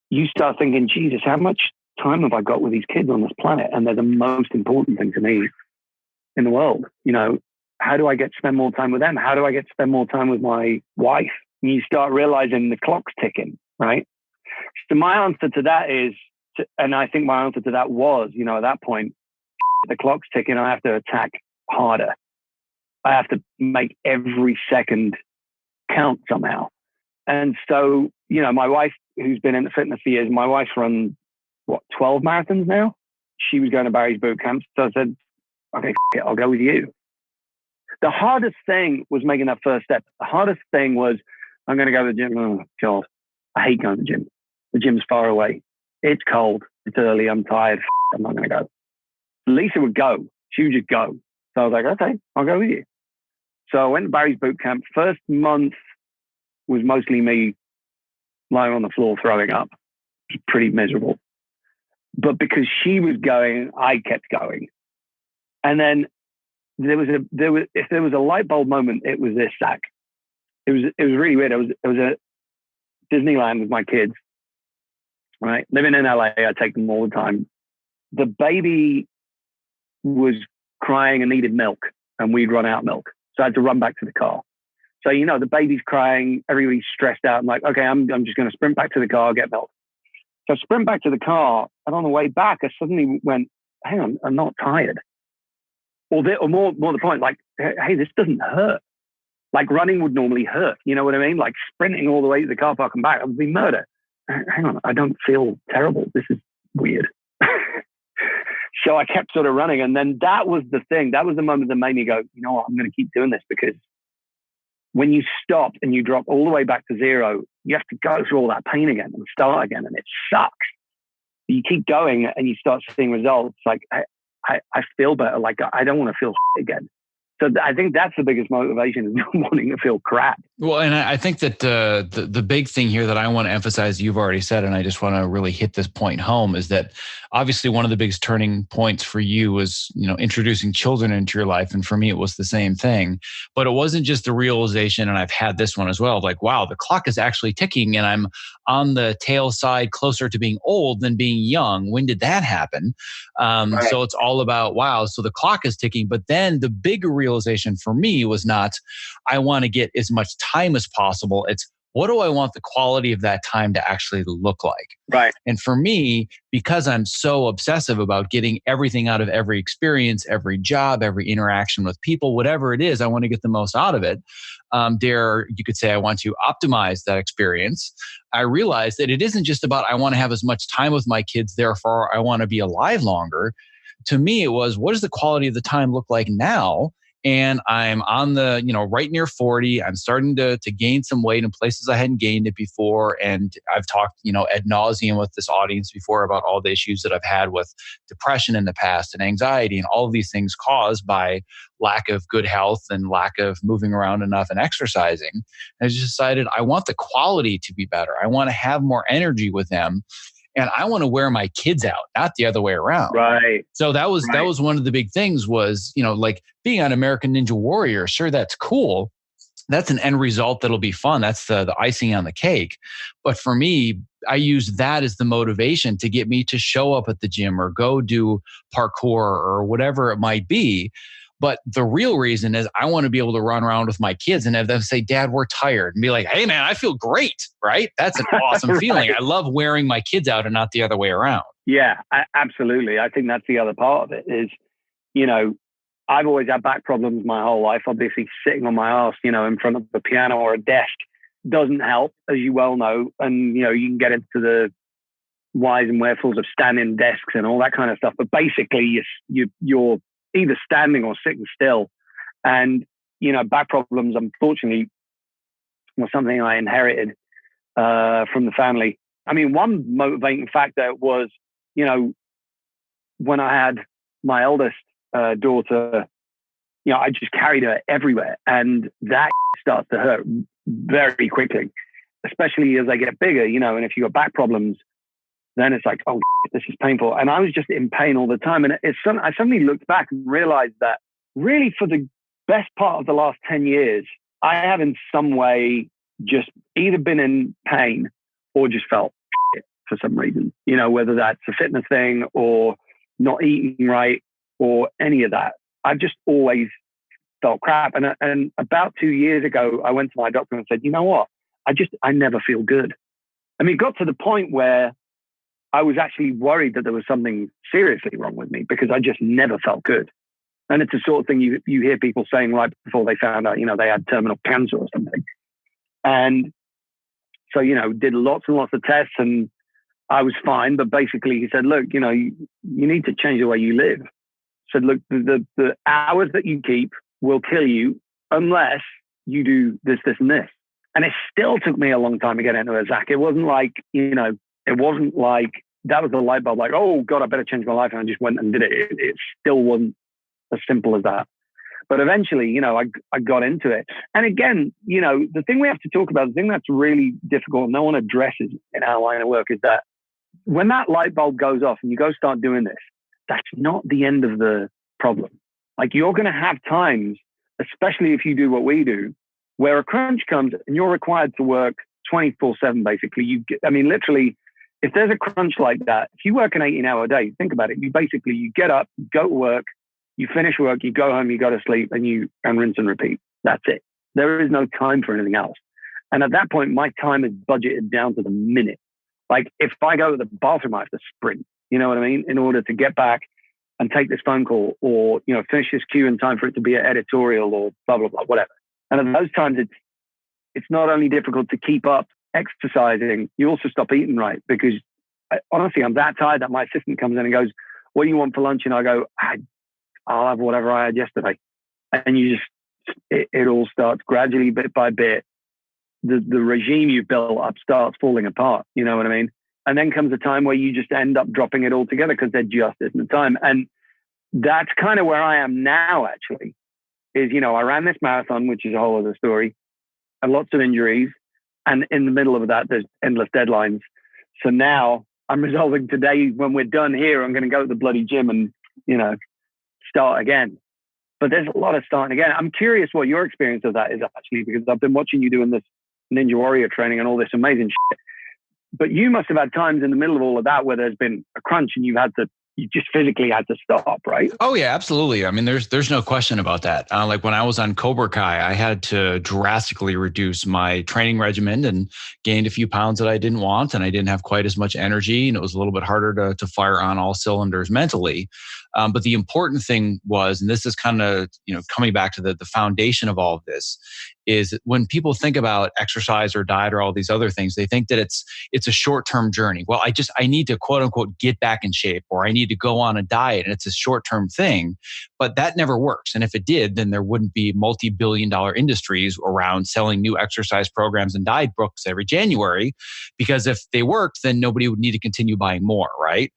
You start thinking, Jesus, how much time have I got with these kids on this planet? And they're the most important thing to me in the world. How do I get to spend more time with them? How do I get to spend more time with my wife? And you start realizing the clock's ticking, right? So my answer to that is, and I think my answer to that was, at that point, the clock's ticking. I have to attack harder. I have to make every second count somehow. And so, my wife, who's been into fitness for years, my wife's run, 12 marathons now? She was going to Barry's boot camp. So I said, okay, I'll go with you. The hardest thing was making that first step. The hardest thing was, I'm going to go to the gym. Oh, God, I hate going to the gym. The gym's far away. It's cold. It's early. I'm tired. I'm not going to go. Lisa would go. She would just go. So I was like, okay, I'll go with you. So I went to Barry's boot camp. First month was mostly me lying on the floor throwing up. It was pretty miserable. But because she was going, I kept going. And then if there was a light bulb moment, it was this, Zach. It was really weird. It was at Disneyland with my kids, right? Living in LA, I take them all the time. The baby was crying and needed milk, and we'd run out of milk. So I had to run back to the car. So, the baby's crying, everybody's stressed out. I'm like, okay, I'm just going to sprint back to the car, get milk. So I sprint back to the car, and on the way back, I suddenly went, hang on, I'm not tired. Or more the point, like, hey, this doesn't hurt. Like running would normally hurt. You know what I mean? Like sprinting all the way to the car park and back, it would be murder. Hang on, I don't feel terrible. This is weird. So I kept sort of running. And then that was the thing. That was the moment that made me go, you know what, I'm going to keep doing this, because when you stop and you drop all the way back to zero, you have to go through all that pain again and start again. And it sucks. You keep going and you start seeing results. Like I feel better. Like I don't want to feel again. So I think that's the biggest motivation, is wanting to feel crap. Well, and I think that the big thing here that I want to emphasize, you've already said, and I just want to really hit this point home, is that obviously one of the biggest turning points for you was, introducing children into your life. And for me, it was the same thing. But it wasn't just the realization, and I've had this one as well, like, wow, the clock is actually ticking and I'm on the tail side closer to being old than being young. When did that happen? Right. So it's all about, wow, so the clock is ticking. But then the bigger realization for me was not, I want to get as much time as possible. It's, what do I want the quality of that time to actually look like? Right. And for me, because I'm so obsessive about getting everything out of every experience, every job, every interaction with people, whatever it is, I want to get the most out of it. You could say I want to optimize that experience. I realized that it isn't just about, I want to have as much time with my kids, therefore I want to be alive longer. To me, it was, what does the quality of the time look like now? And I'm on the, right near 40. I'm starting to gain some weight in places I hadn't gained it before. And I've talked, ad nauseum with this audience before about all the issues that I've had with depression in the past and anxiety and all of these things caused by lack of good health and lack of moving around enough and exercising. And I just decided I want the quality to be better. I want to have more energy with them. And I want to wear my kids out, not the other way around. Right. So that was one of the big things was, like being on American Ninja Warrior. Sure, that's cool. That's an end result that'll be fun. That's the icing on the cake. But for me, I use that as the motivation to get me to show up at the gym or go do parkour or whatever it might be. But the real reason is I want to be able to run around with my kids and have them say, Dad, we're tired. And be like, hey, man, I feel great, right? That's an awesome right. feeling. I love wearing my kids out and not the other way around. Yeah, absolutely. I think that's the other part of it is, I've always had back problems my whole life. Obviously, sitting on my ass, in front of a piano or a desk doesn't help, as you well know. And, you can get into the whys and wherefores of standing desks and all that kind of stuff. But basically, you're either standing or sitting still. And, back problems, unfortunately, was something I inherited from the family. I mean, one motivating factor was, when I had my eldest daughter, I just carried her everywhere. And that starts to hurt very quickly, especially as they get bigger, and if you got back problems, then it's like, oh, this is painful. And I was just in pain all the time. And I suddenly looked back and realized that really for the best part of the last 10 years, I have in some way just either been in pain or just felt for some reason, whether that's a fitness thing or not eating right or any of that. I've just always felt crap. And about 2 years ago, I went to my doctor and said, you know what? I never feel good. I mean, it got to the point where I was actually worried that there was something seriously wrong with me because I just never felt good. And it's the sort of thing you hear people saying right before they found out, they had terminal cancer or something. And so, did lots and lots of tests and I was fine. But basically he said, look, you need to change the way you live. Said, look, the hours that you keep will kill you unless you do this, this, and this. And it still took me a long time to get into it, Zach. It wasn't like, that was the light bulb, like, oh God, I better change my life. And I just went and did it. It still wasn't as simple as that. But eventually, I got into it. And again, the thing we have to talk about, the thing that's really difficult, and no one addresses in our line of work, is that when that light bulb goes off and you go start doing this, that's not the end of the problem. Like, you're going to have times, especially if you do what we do, where a crunch comes and you're required to work 24/7, basically. Literally, if there's a crunch like that, if you work an 18-hour day, think about it. You get up, you go to work, you finish work, you go home, you go to sleep, and rinse and repeat. That's it. There is no time for anything else. And at that point, my time is budgeted down to the minute. Like, if I go to the bathroom, I have to sprint, you know what I mean? In order to get back and take this phone call or, finish this cue in time for it to be an editorial or blah, blah, blah, whatever. And at those times, it's not only difficult to keep up exercising, you also stop eating right because honestly, I'm that tired that my assistant comes in and goes, what do you want for lunch? And I go, I'll have whatever I had yesterday. And it all starts gradually, bit by bit. The regime you've built up starts falling apart. You know what I mean? And then comes a time where you just end up dropping it all together because there just isn't time. And that's kind of where I am now, actually, is, I ran this marathon, which is a whole other story, and lots of injuries. And in the middle of that, there's endless deadlines. So now I'm resolving today, when we're done here, I'm going to go to the bloody gym and, start again. But there's a lot of starting again. I'm curious what your experience of that is, actually, because I've been watching you doing this Ninja Warrior training and all this amazing shit. But you must have had times in the middle of all of that where there's been a crunch and you just physically had to stop, right? Oh yeah, absolutely. I mean, there's no question about that. Like when I was on Cobra Kai, I had to drastically reduce my training regimen and gained a few pounds that I didn't want, and I didn't have quite as much energy, and it was a little bit harder to fire on all cylinders mentally. But the important thing was, and this is kind of coming back to the foundation of all of this, is when people think about exercise or diet or all these other things, they think that it's a short-term journey. Well, I need to quote unquote get back in shape, or I need to go on a diet, and it's a short-term thing. But that never works. And if it did, then there wouldn't be multi-billion-dollar industries around selling new exercise programs and diet books every January, because if they worked, then nobody would need to continue buying more, right?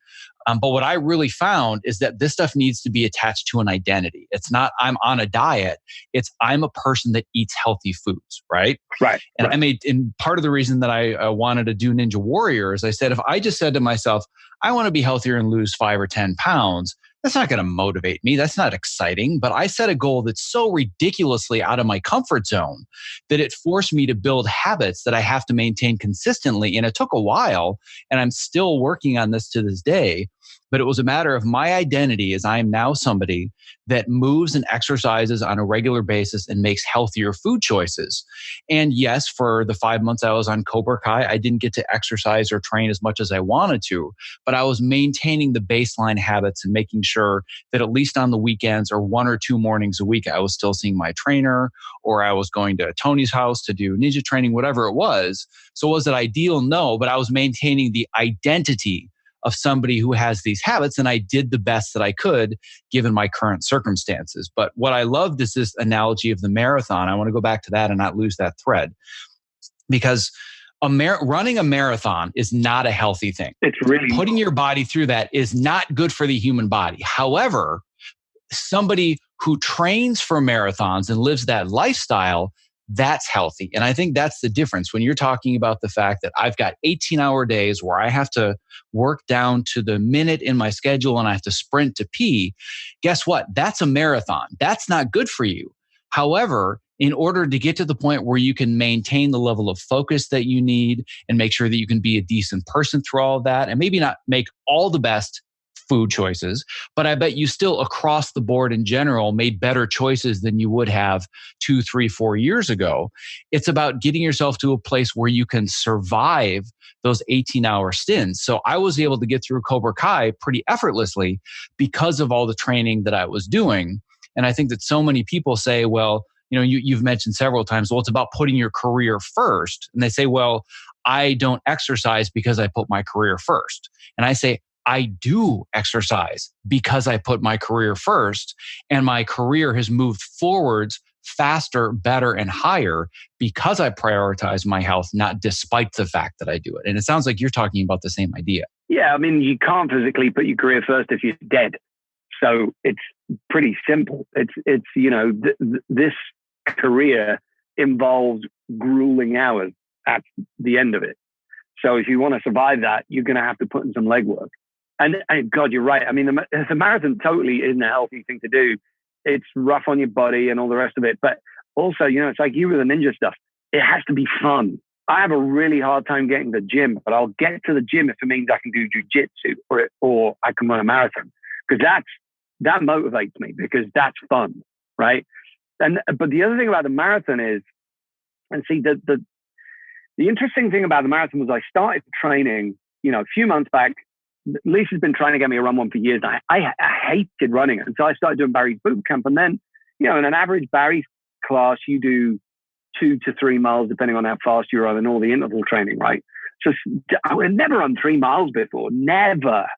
But what I really found is that this stuff needs to be attached to an identity. It's not I'm on a diet. It's I'm a person that eats healthy foods, right? Right. And right. And part of the reason that I wanted to do Ninja Warrior is I said, if I just said to myself, I want to be healthier and lose 5 or 10 pounds, that's not going to motivate me. That's not exciting. But I set a goal that's so ridiculously out of my comfort zone that it forced me to build habits that I have to maintain consistently. And it took a while, and I'm still working on this to this day. But it was a matter of my identity as I am now somebody that moves and exercises on a regular basis and makes healthier food choices. And yes, for the 5 months I was on Cobra Kai, I didn't get to exercise or train as much as I wanted to, but I was maintaining the baseline habits and making sure that at least on the weekends or 1 or 2 mornings a week, I was still seeing my trainer, or I was going to Tony's house to do ninja training, whatever it was. So was it ideal? No, but I was maintaining the identity of somebody who has these habits, and I did the best that I could given my current circumstances. But what I loved is this analogy of the marathon. I want to go back to that and not lose that thread, because running a marathon is not a healthy thing. It's really putting your body through that is not good for the human body. However, somebody who trains for marathons and lives that lifestyle, that's healthy. And I think that's the difference when you're talking about the fact that I've got 18-hour days where I have to work down to the minute in my schedule and I have to sprint to pee. Guess what? That's a marathon. That's not good for you. However, in order to get to the point where you can maintain the level of focus that you need and make sure that you can be a decent person through all of that, and maybe not make all the best food choices, but I bet you still across the board in general made better choices than you would have 2, 3, 4 years ago. It's about getting yourself to a place where you can survive those 18-hour stints. So I was able to get through Cobra Kai pretty effortlessly because of all the training that I was doing. And I think that so many people say, well, you've mentioned several times, well, it's about putting your career first. And they say, well, I don't exercise because I put my career first. And I say, I do exercise because I put my career first, and my career has moved forwards faster, better, and higher because I prioritize my health, not despite the fact that I do it. And it sounds like you're talking about the same idea. Yeah, I mean, you can't physically put your career first if you're dead. So it's pretty simple. It's this career involves grueling hours at the end of it. So if you want to survive that, you're going to have to put in some legwork. And God, you're right. I mean, the marathon totally isn't a healthy thing to do. It's rough on your body and all the rest of it. But also, it's like you with the ninja stuff. It has to be fun. I have a really hard time getting to the gym, but I'll get to the gym if it means I can do jujitsu or I can run a marathon, because that motivates me, because that's fun, right? But the other thing about the marathon is, and see, the interesting thing about the marathon was I started training, a few months back. Lisa's been trying to get me to run one for years. I hated running it. And so I started doing Barry's boot camp. And then, in an average Barry's class, you do 2 to 3 miles, depending on how fast you run and all the interval training, right? So I had never run 3 miles before. Never.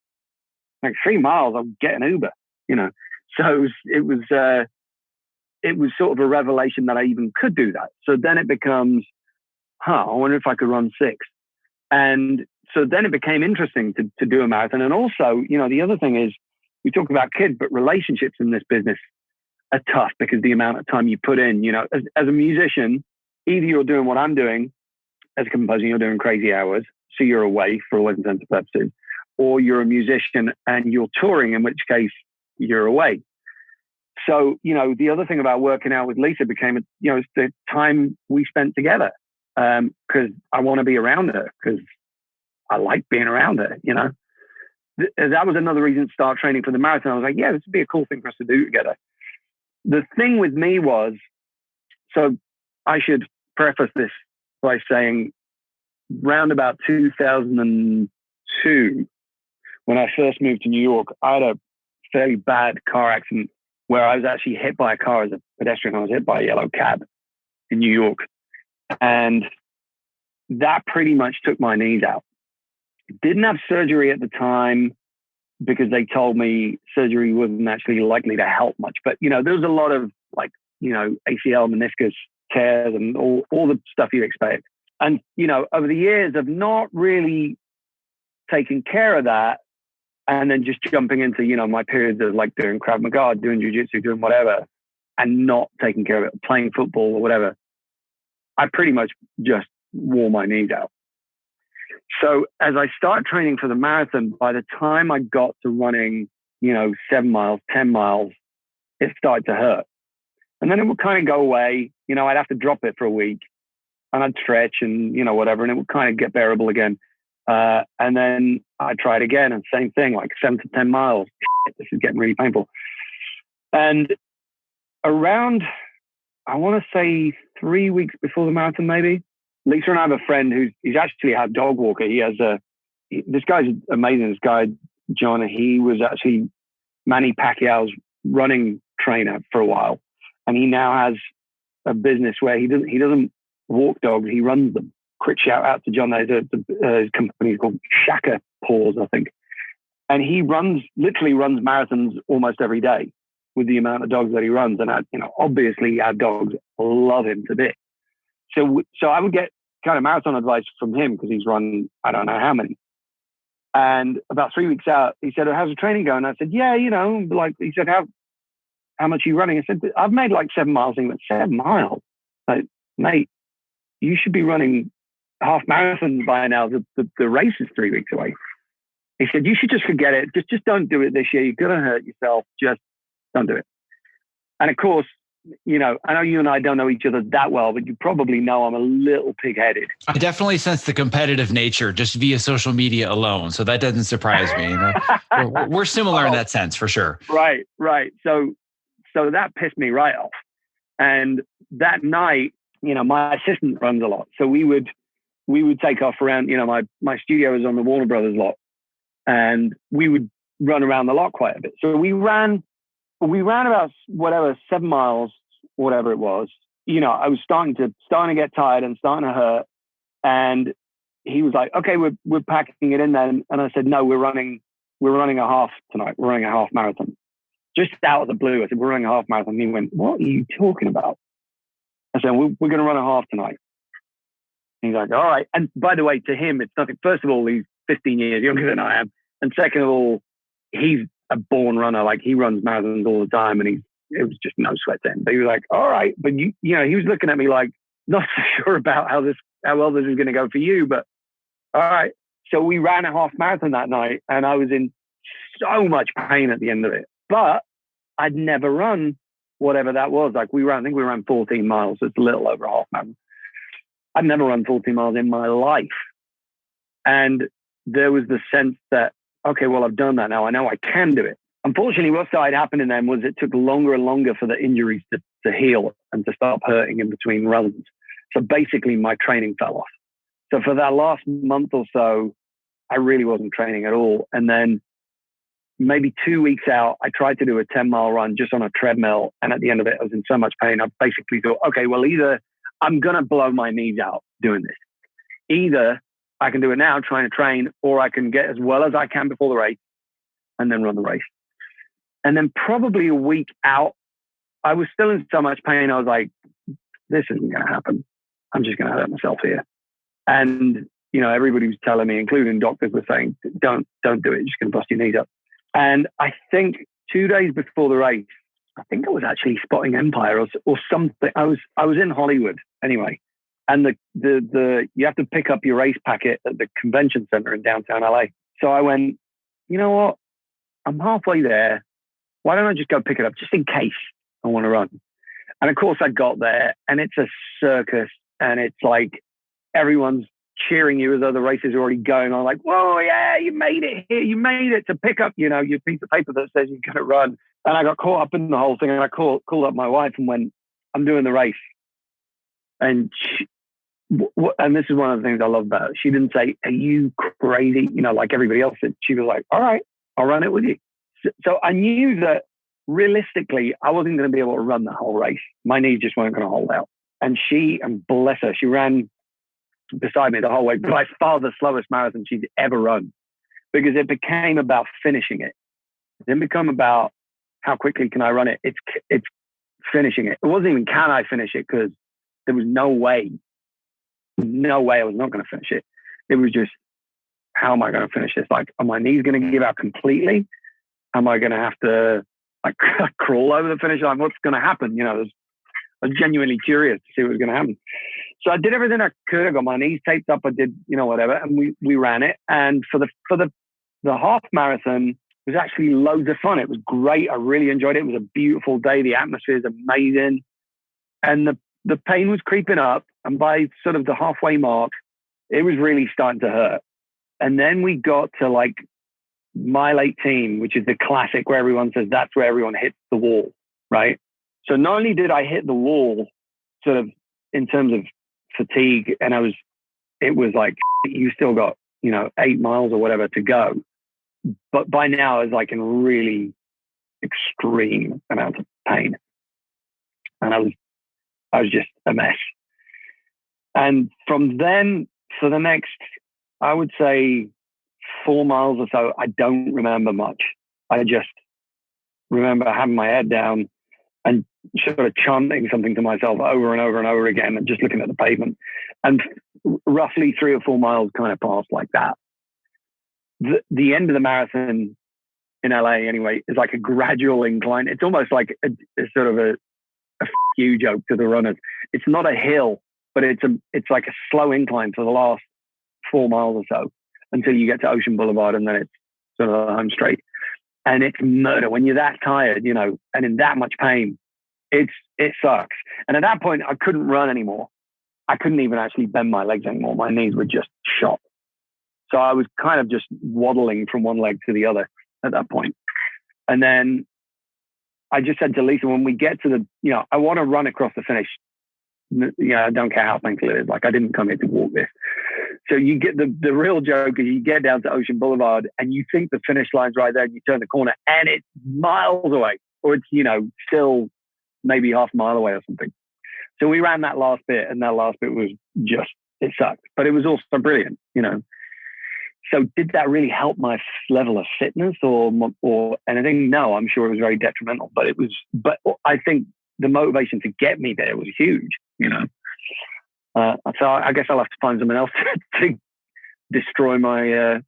Like 3 miles, I'll get an Uber, So it was sort of a revelation that I even could do that. So then it becomes, I wonder if I could run 6. And so then it became interesting to do a marathon. And also, the other thing is, we talk about kids, but relationships in this business are tough because the amount of time you put in, as a musician, either you're doing what I'm doing as a composer, you're doing crazy hours, so you're away for all intents and purposes, or you're a musician and you're touring, in which case you're away. So, the other thing about working out with Lisa became, it's the time we spent together, because I want to be around her, because I like being around her, That was another reason to start training for the marathon. I was like, yeah, this would be a cool thing for us to do together. The thing with me was, so I should preface this by saying, round about 2002, when I first moved to New York, I had a fairly bad car accident where I was actually hit by a car as a pedestrian. I was hit by a yellow cab in New York. And that pretty much took my knees out. Didn't have surgery at the time because they told me surgery wasn't actually likely to help much. But, there was a lot of ACL, meniscus tears and all the stuff you expect. And, over the years of not really taking care of that, and then just jumping into, my periods of like doing Krav Maga, doing jiu-jitsu, doing whatever, and not taking care of it, playing football or whatever, I pretty much just wore my knees out. So as I started training for the marathon, by the time I got to running, 7 miles, 10 miles, it started to hurt. And then it would kind of go away. I'd have to drop it for a week and I'd stretch and, whatever, and it would kind of get bearable again. And then I tried again, and same thing, like 7 to 10 miles. This is getting really painful. And around, I want to say 3 weeks before the marathon, maybe, Lisa and I have a friend he's actually a dog walker. This guy's amazing. This guy, John, he was actually Manny Pacquiao's running trainer for a while. And he now has a business where he doesn't walk dogs, he runs them. Quick shout out to John. There's a company called Shaka Paws, I think. And he literally runs marathons almost every day with the amount of dogs that he runs. And, obviously our dogs love him to bits. So I would get kind of marathon advice from him because he's run, I don't know how many. And about 3 weeks out, he said, how's the training going? I said, yeah, he said, how much are you running? I said, I've made like 7 miles. And he went, 7 miles? Like, mate, you should be running half marathon by now. The race is 3 weeks away. He said, you should just forget it. Just don't do it this year. You're going to hurt yourself. Just don't do it. And of course, I know you and I don't know each other that well, but you probably know I'm a little pig-headed. I definitely sense the competitive nature just via social media alone. So that doesn't surprise me. We're similar in that sense for sure. Right. So that pissed me right off. And that night, my assistant runs a lot. So we would take off around, my studio is on the Warner Brothers lot, and we would run around the lot quite a bit. So we ran about 7 miles, whatever it was. I was starting to get tired and starting to hurt. And he was like, okay, we're packing it in then. And I said, no, we're running a half tonight. We're running a half marathon. Just out of the blue, I said, we're running a half marathon. He went, what are you talking about? I said, we're going to run a half tonight. He's like, all right. And by the way, to him, it's nothing. First of all, he's 15 years younger than I am. And second of all, he's a born runner. Like, he runs marathons all the time, and it was just no sweat to him. But he was like, all right. But he was looking at me like, not so sure about how well this is going to go for you, but all right. So we ran a half marathon that night, and I was in so much pain at the end of it. But I'd never run whatever that was. Like, I think we ran 14 miles. So it's a little over a half marathon. I'd never run 14 miles in my life. And there was the sense that, okay, well, I've done that now. I know I can do it. Unfortunately, what started happening then was it took longer and longer for the injuries to heal and to stop hurting in between runs. So basically, my training fell off. So for that last month or so, I really wasn't training at all. And then maybe 2 weeks out, I tried to do a 10-mile run just on a treadmill. And at the end of it, I was in so much pain. I basically thought, okay, well, either I'm going to blow my knees out doing this. Either I can do it now, trying to train, or I can get as well as I can before the race and then run the race. And then probably a week out, I was still in so much pain. I was like, this isn't going to happen. I'm just going to hurt myself here. And, everybody was telling me, including doctors, were saying, don't do it. You're just going to bust your knees up. And I think 2 days before the race, I think I was actually spotting Empire or something. I was in Hollywood anyway. And the you have to pick up your race packet at the convention center in downtown LA. So I went, you know what? I'm halfway there. Why don't I just go pick it up just in case I want to run? And of course I got there, and it's a circus, and it's like everyone's cheering you as though the race is already going on. Like, whoa, yeah, you made it here. You made it to pick up, your piece of paper that says you're going to run. And I got caught up in the whole thing, and I called up my wife and went, I'm doing the race. And and this is one of the things I love about her. She didn't say, are you crazy? Like everybody else did. She was like, all right, I'll run it with you. So I knew that realistically, I wasn't going to be able to run the whole race. My knees just weren't going to hold out. And bless her, she ran beside me the whole way, by far the slowest marathon she'd ever run, because it became about finishing it. It didn't become about how quickly can I run it. It's finishing it. It wasn't even can I finish it, because there was no way I was not going to finish it. It was just, how am I going to finish this? Like, are my knees going to give out completely? Am I going to have to like crawl over the finish line? What's going to happen? I was genuinely curious to see what was going to happen. So I did everything I could. I got my knees taped up. I did, whatever. And we ran it. And for the half marathon, it was actually loads of fun. It was great. I really enjoyed it. It was a beautiful day. The atmosphere is amazing. And the pain was creeping up. And by sort of the halfway mark, it was really starting to hurt. And then we got to like mile 18, which is the classic where everyone says that's where everyone hits the wall, right? So not only did I hit the wall sort of in terms of fatigue, and it was like, you still got, 8 miles or whatever to go. But by now I was like in really extreme amount of pain. And I was just a mess. And from then for the next, I would say 4 miles or so, I don't remember much. I just remember having my head down and sort of chanting something to myself over and over and over again, and just looking at the pavement. And roughly 3 or 4 miles kind of passed like that. The end of the marathon in LA, anyway, is like a gradual incline. It's almost like a sort of a you joke to the runners. It's not a hill, but it's like a slow incline for the last 4 miles or so until you get to Ocean Boulevard, and then it's sort of a home straight. And it's murder when you're that tired, and in that much pain. It sucks. And at that point, I couldn't run anymore. I couldn't even actually bend my legs anymore. My knees were just shot. So I was kind of just waddling from one leg to the other at that point. And then I just said to Lisa, when we get to the, I want to run across the finish. I don't care how painful it is. Like, I didn't come here to walk this. So you get the real joke is you get down to Ocean Boulevard and you think the finish line's right there and you turn the corner and it's miles away, or it's, still maybe half a mile away or something. So we ran that last bit, and that last bit was just, it sucked, but it was also brilliant, So did that really help my level of fitness or anything? No, I'm sure it was very detrimental, but I think the motivation to get me there was huge, So I guess I'll have to find someone else to destroy my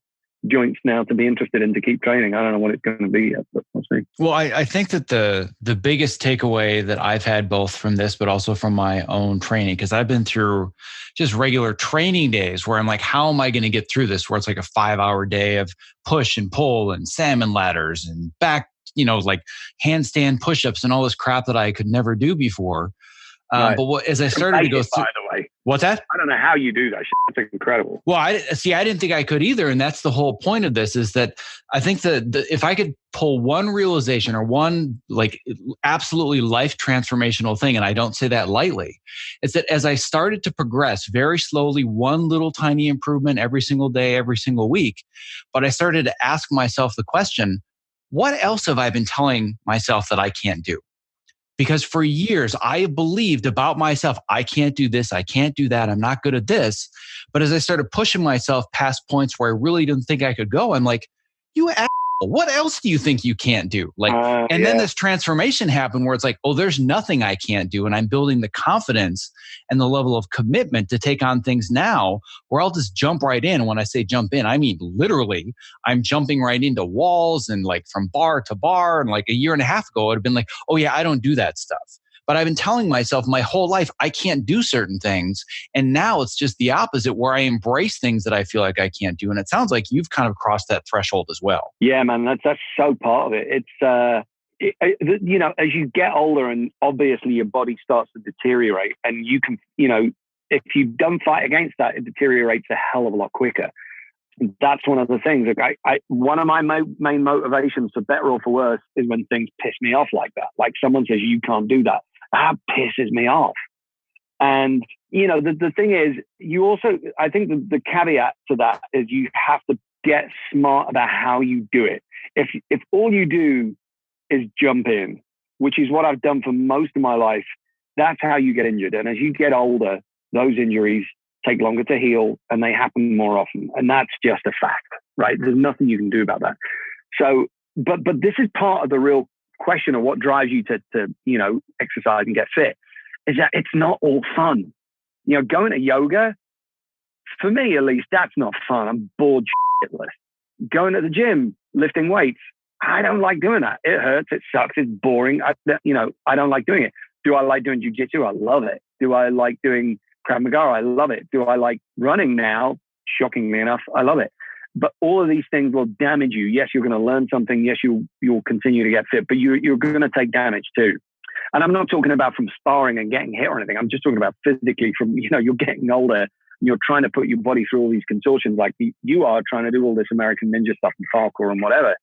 joints now to be interested in to keep training. I don't know what it's going to be yet, but we'll see. Well, I think that the biggest takeaway that I've had both from this, but also from my own training, because I've been through just regular training days where I'm like, how am I going to get through this? Where it's like a 5-hour day of push and pull and salmon ladders and back, like handstand push-ups and all this crap that I could never do before. Right. But as I started to go through, by the way, what's that? I don't know how you do that shit. It's incredible. Well, I didn't think I could either. And that's the whole point of this, is that I think that if I could pull one realization or one like absolutely life transformational thing, and I don't say that lightly, it's that as I started to progress very slowly, one little tiny improvement every single day, every single week, but I started to ask myself the question, what else have I been telling myself that I can't do? Because for years, I believed about myself, I can't do this, I can't do that, I'm not good at this. But as I started pushing myself past points where I really didn't think I could go, I'm like, you asshole, what else do you think you can't do? Then this transformation happened where it's like, oh, there's nothing I can't do. And I'm building the confidence and the level of commitment to take on things now where I'll just jump right in. When I say jump in, I mean, literally, I'm jumping right into walls and like from bar to bar. And like a year and a half ago, I'd have been like, oh yeah, I don't do that stuff. But I've been telling myself my whole life, I can't do certain things. And now it's just the opposite, where I embrace things that I feel like I can't do. And it sounds like you've kind of crossed that threshold as well. Yeah, man, that's so part of it. It's, as you get older and obviously your body starts to deteriorate, and you can, if you don't fight against that, it deteriorates a hell of a lot quicker. That's one of the things. One of my main motivations, for better or for worse, is when things piss me off like that. Like someone says, you can't do that. That pisses me off. And, the thing is, I think the caveat to that is you have to get smart about how you do it. If all you do is jump in, which is what I've done for most of my life, that's how you get injured. And as you get older, those injuries take longer to heal and they happen more often. And that's just a fact, right? There's nothing you can do about that. So, but this is part of the real question of what drives you to exercise and get fit, is that it's not all fun. Going to yoga, for me at least, that's not fun. I'm bored shitless. Going to the gym, lifting weights, I don't like doing that. It hurts, it sucks, it's boring. I don't like doing it. Do I like doing jiu-jitsu? I love it. Do I like doing Krav Maga? I love it. Do I like running now? Shockingly enough, I love it. But all of these things will damage you. Yes, you're going to learn something. Yes, you'll continue to get fit, but you're going to take damage too. And I'm not talking about from sparring and getting hit or anything. I'm just talking about physically from, you're getting older and you're trying to put your body through all these contortions like you are trying to do all this American Ninja stuff and parkour and whatever.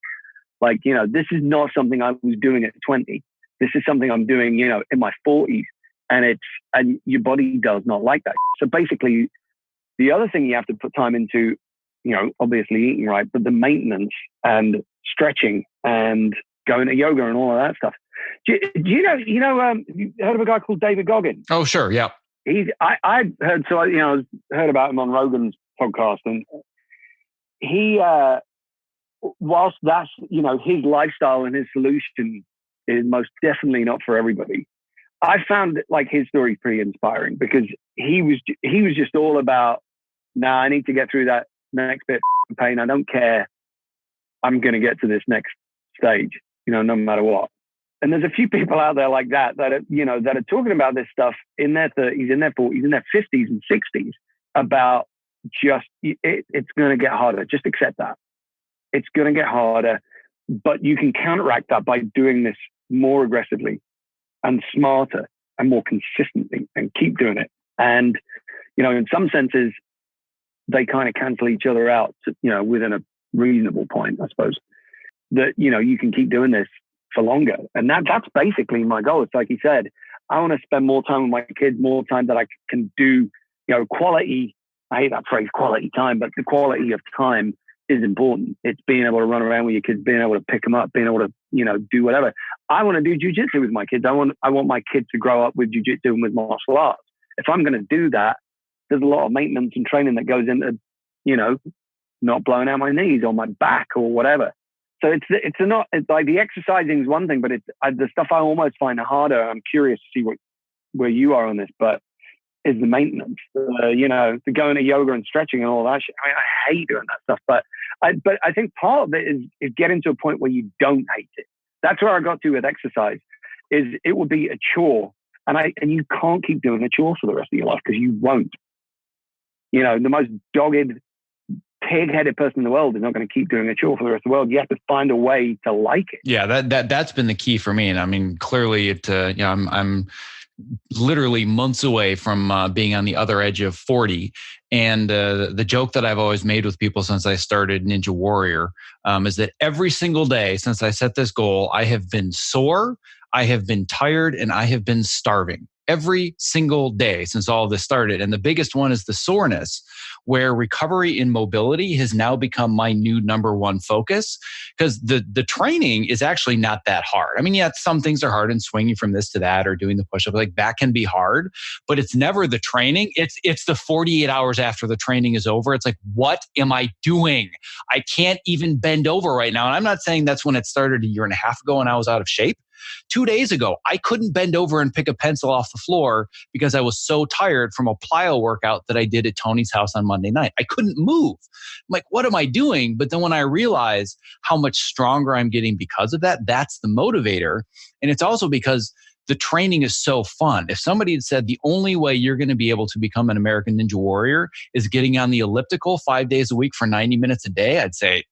Like, this is not something I was doing at 20. This is something I'm doing, in my 40s. And your body does not like that. So basically, the other thing you have to put time into, obviously eating right, but the maintenance and stretching and going to yoga and all of that stuff. Do you know, you heard of a guy called David Goggins? Oh, sure. Yeah. I heard about him on Rogan's podcast, and he, whilst that's, his lifestyle and his solution is most definitely not for everybody. I found like his story pretty inspiring because he was just all about, I need to get through that next bit of pain. I don't care. I'm going to get to this next stage, no matter what. And there's a few people out there like that are talking about this stuff in their 30s, in their 40s, in their 50s and 60s about just, it's going to get harder. Just accept that. It's going to get harder, but you can counteract that by doing this more aggressively. and smarter and more consistently and keep doing it. And, in some senses, they kind of cancel each other out, within a reasonable point, I suppose, that, you can keep doing this for longer. And that's basically my goal. It's like you said, I want to spend more time with my kids, more time that I can do, quality. I hate that phrase, quality time, but the quality of time is important. It's being able to run around with your kids, being able to pick them up, being able to, do whatever. I want to do jujitsu with my kids. I want my kids to grow up with jujitsu and with martial arts. If I'm going to do that, there's a lot of maintenance and training that goes into, not blowing out my knees or my back or whatever. So it's like the exercising is one thing, but it's the stuff I almost find harder. I'm curious to see where you are on this, but is the maintenance, the going to yoga and stretching and all that shit. I mean, I hate doing that stuff, but I think part of it is getting to a point where you don't hate it. That's where I got to with exercise. Is it would be a chore, and you can't keep doing a chore for the rest of your life because you won't. The most dogged, pig-headed person in the world is not going to keep doing a chore for the rest of the world. You have to find a way to like it. Yeah, that's been the key for me. And I mean, clearly, I'm literally months away from being on the other edge of 40. And the joke that I've always made with people since I started Ninja Warrior is that every single day since I set this goal, I have been sore, I have been tired, and I have been starving. Every single day since all of this started. And the biggest one is the soreness, where recovery in mobility has now become my new number one focus, because the training is actually not that hard. I mean, yeah, some things are hard, and swinging from this to that or doing the push-up, like that can be hard, but it's never the training. It's the 48 hours after the training is over. It's like, what am I doing? I can't even bend over right now. And I'm not saying that's when it started a year and a half ago and I was out of shape. 2 days ago, I couldn't bend over and pick a pencil off the floor because I was so tired from a plyo workout that I did at Tony's house on Monday night. I couldn't move. I'm like, what am I doing? But then when I realize how much stronger I'm getting because of that, that's the motivator. And it's also because the training is so fun. If somebody had said the only way you're going to be able to become an American Ninja Warrior is getting on the elliptical 5 days a week for 90 minutes a day, I'd say,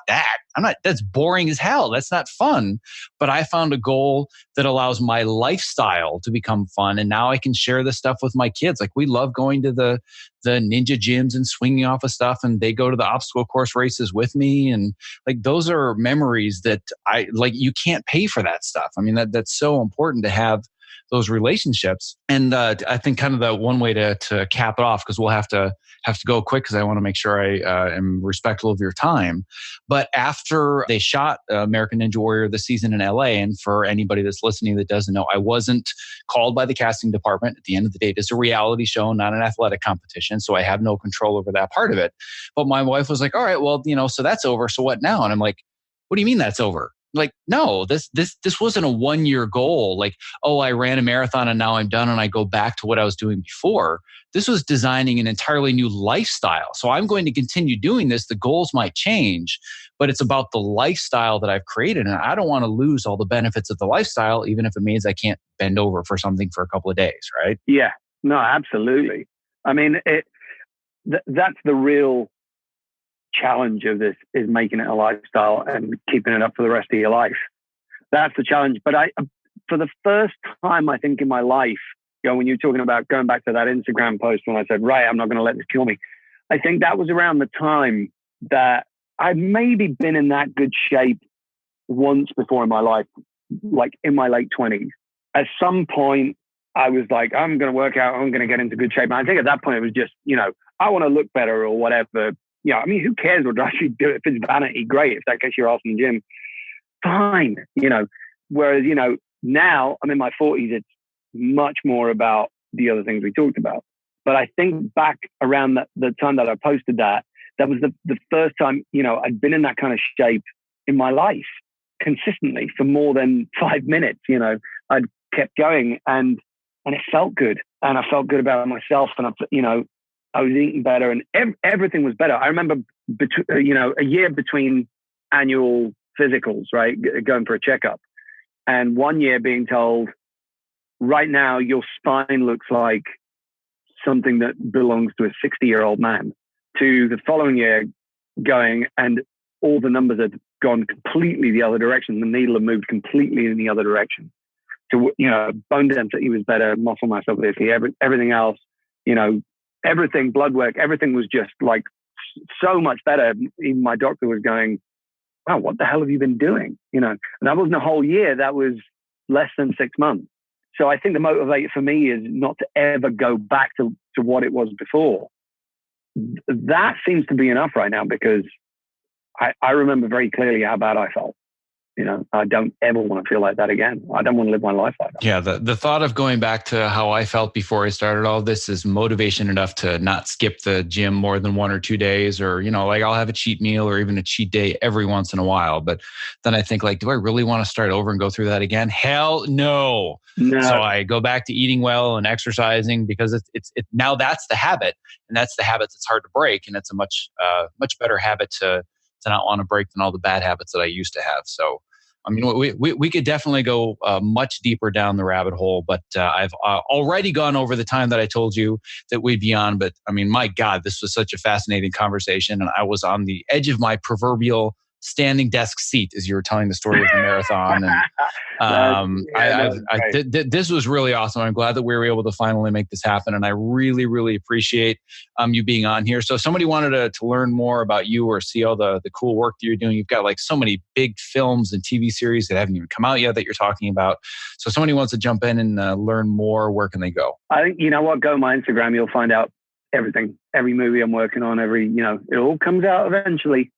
that. That's boring as hell. That's not fun. But I found a goal that allows my lifestyle to become fun. And now I can share this stuff with my kids. Like, we love going to the ninja gyms and swinging off of stuff. And they go to the obstacle course races with me. And like, those are memories that you can't pay for that stuff. I mean, that's so important to have those relationships. And I think kind of the one way to cap it off, because we'll have to go quick because I want to make sure I am respectful of your time. But after they shot American Ninja Warrior this season in LA, and for anybody that's listening that doesn't know, I wasn't called by the casting department. At the end of the day, it's a reality show, not an athletic competition. So I have no control over that part of it. But my wife was like, all right, well, so that's over. So what now? And I'm like, what do you mean that's over? Like, no, this wasn't a 1 year goal. Like, oh, I ran a marathon and now I'm done and I go back to what I was doing before. This was designing an entirely new lifestyle. So I'm going to continue doing this. The goals might change, but it's about the lifestyle that I've created. And I don't want to lose all the benefits of the lifestyle, even if it means I can't bend over for something for a couple of days, right? Yeah, no, absolutely. I mean, that's the real challenge of this, is making it a lifestyle and keeping it up for the rest of your life. That's the challenge. But for the first time, I think in my life, when you're talking about going back to that Instagram post when I said, right, I'm not going to let this kill me, I think that was around the time that I'd maybe been in that good shape once before in my life, like in my late 20s. At some point, I was like, I'm going to work out, I'm going to get into good shape. And I think at that point, it was just, I want to look better or whatever. I mean, who cares what drives you to do it? If it's vanity, great. If that gets your ass in the gym, fine. Whereas, now I'm in my 40s, it's much more about the other things we talked about. But I think back around the time that I posted that was the first time, I'd been in that kind of shape in my life consistently for more than 5 minutes. I'd kept going and it felt good. And I felt good about myself. And I was eating better and everything was better. I remember, a year between annual physicals, right? Going for a checkup. And 1 year being told, right now, your spine looks like something that belongs to a 60-year-old man. To the following year going, and all the numbers had gone completely the other direction. The needle had moved completely in the other direction. to, bone density was better, muscle mass, obviously, everything else, everything, blood work, everything was just like so much better. Even my doctor was going, wow, what the hell have you been doing? And that wasn't a whole year. That was less than 6 months. So I think the motivator for me is not to ever go back to what it was before. That seems to be enough right now, because I remember very clearly how bad I felt. I don't ever want to feel like that again. I don't want to live my life like that. Yeah, the thought of going back to how I felt before I started all this is motivation enough to not skip the gym more than 1 or 2 days, or, like I'll have a cheat meal or even a cheat day every once in a while. But then I think, like, do I really want to start over and go through that again? Hell no. So I go back to eating well and exercising, because it's now that's the habit, and that's the habit that's hard to break. And it's a much better habit to not want to break than all the bad habits that I used to have. So, I mean, we could definitely go much deeper down the rabbit hole, but I've already gone over the time that I told you that we'd be on. But I mean, my God, this was such a fascinating conversation, and I was on the edge of my proverbial standing desk seat as you were telling the story of the marathon. And this was really awesome. I'm glad that we were able to finally make this happen. And I really, really appreciate you being on here. So if somebody wanted to learn more about you or see all the cool work that you're doing, you've got like so many big films and TV series that haven't even come out yet that you're talking about. So if somebody wants to jump in and learn more, where can they go? I think, go to my Instagram, you'll find out everything, every movie I'm working on, it all comes out eventually.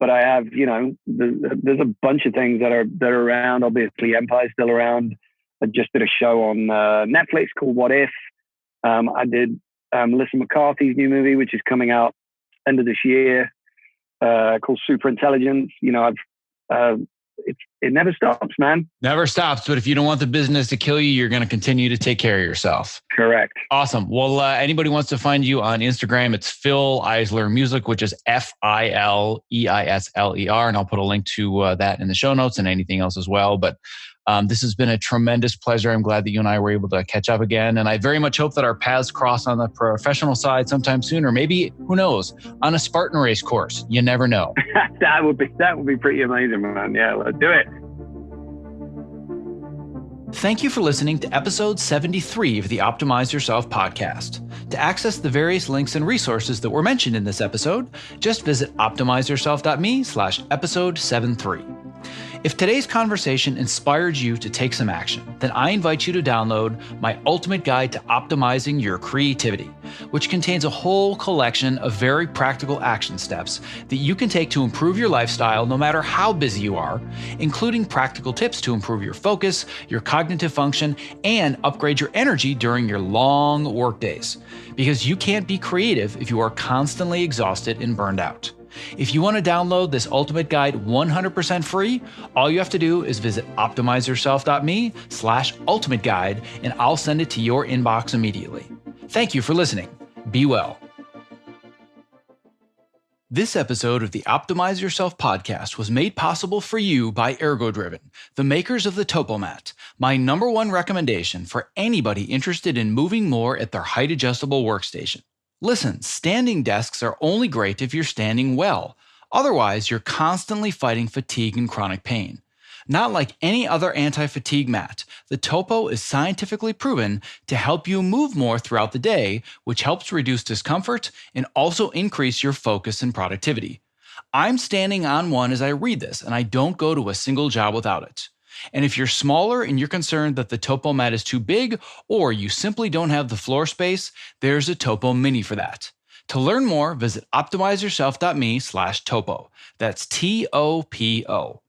But I have, there's a bunch of things that are around. Obviously, Empire's still around. I just did a show on Netflix called What If. I did Melissa McCarthy's new movie, which is coming out end of this year, called Super Intelligence. It never stops, man. Never stops. But if you don't want the business to kill you, you're going to continue to take care of yourself. Correct. Awesome. Well, anybody wants to find you on Instagram, it's Fil Eisler Music, which is FILEISLER. And I'll put a link to that in the show notes and anything else as well. But this has been a tremendous pleasure. I'm glad that you and I were able to catch up again. And I very much hope that our paths cross on the professional side sometime soon, or maybe, who knows, on a Spartan race course. You never know. That would be pretty amazing, man. Yeah, let's do it. Thank you for listening to episode 73 of the Optimize Yourself podcast. To access the various links and resources that were mentioned in this episode, just visit optimizeyourself.me/episode 73. If today's conversation inspired you to take some action, then I invite you to download my ultimate guide to optimizing your creativity, which contains a whole collection of very practical action steps that you can take to improve your lifestyle no matter how busy you are, including practical tips to improve your focus, your cognitive function, and upgrade your energy during your long work days. Because you can't be creative if you are constantly exhausted and burned out. If you want to download this ultimate guide 100% free, all you have to do is visit optimizeyourself.me/ultimate guide, and I'll send it to your inbox immediately. Thank you for listening. Be well. This episode of the Optimize Yourself podcast was made possible for you by ErgoDriven, the makers of the TopoMat, my #1 recommendation for anybody interested in moving more at their height-adjustable workstation. Listen, standing desks are only great if you're standing well. Otherwise, you're constantly fighting fatigue and chronic pain. Not like any other anti-fatigue mat, the Topo is scientifically proven to help you move more throughout the day, which helps reduce discomfort and also increase your focus and productivity. I'm standing on one as I read this, and I don't go to a single job without it. And if you're smaller and you're concerned that the Topo mat is too big, or you simply don't have the floor space, there's a Topo Mini for that. To learn more, visit optimizeyourself.me/topo. That's TOPO.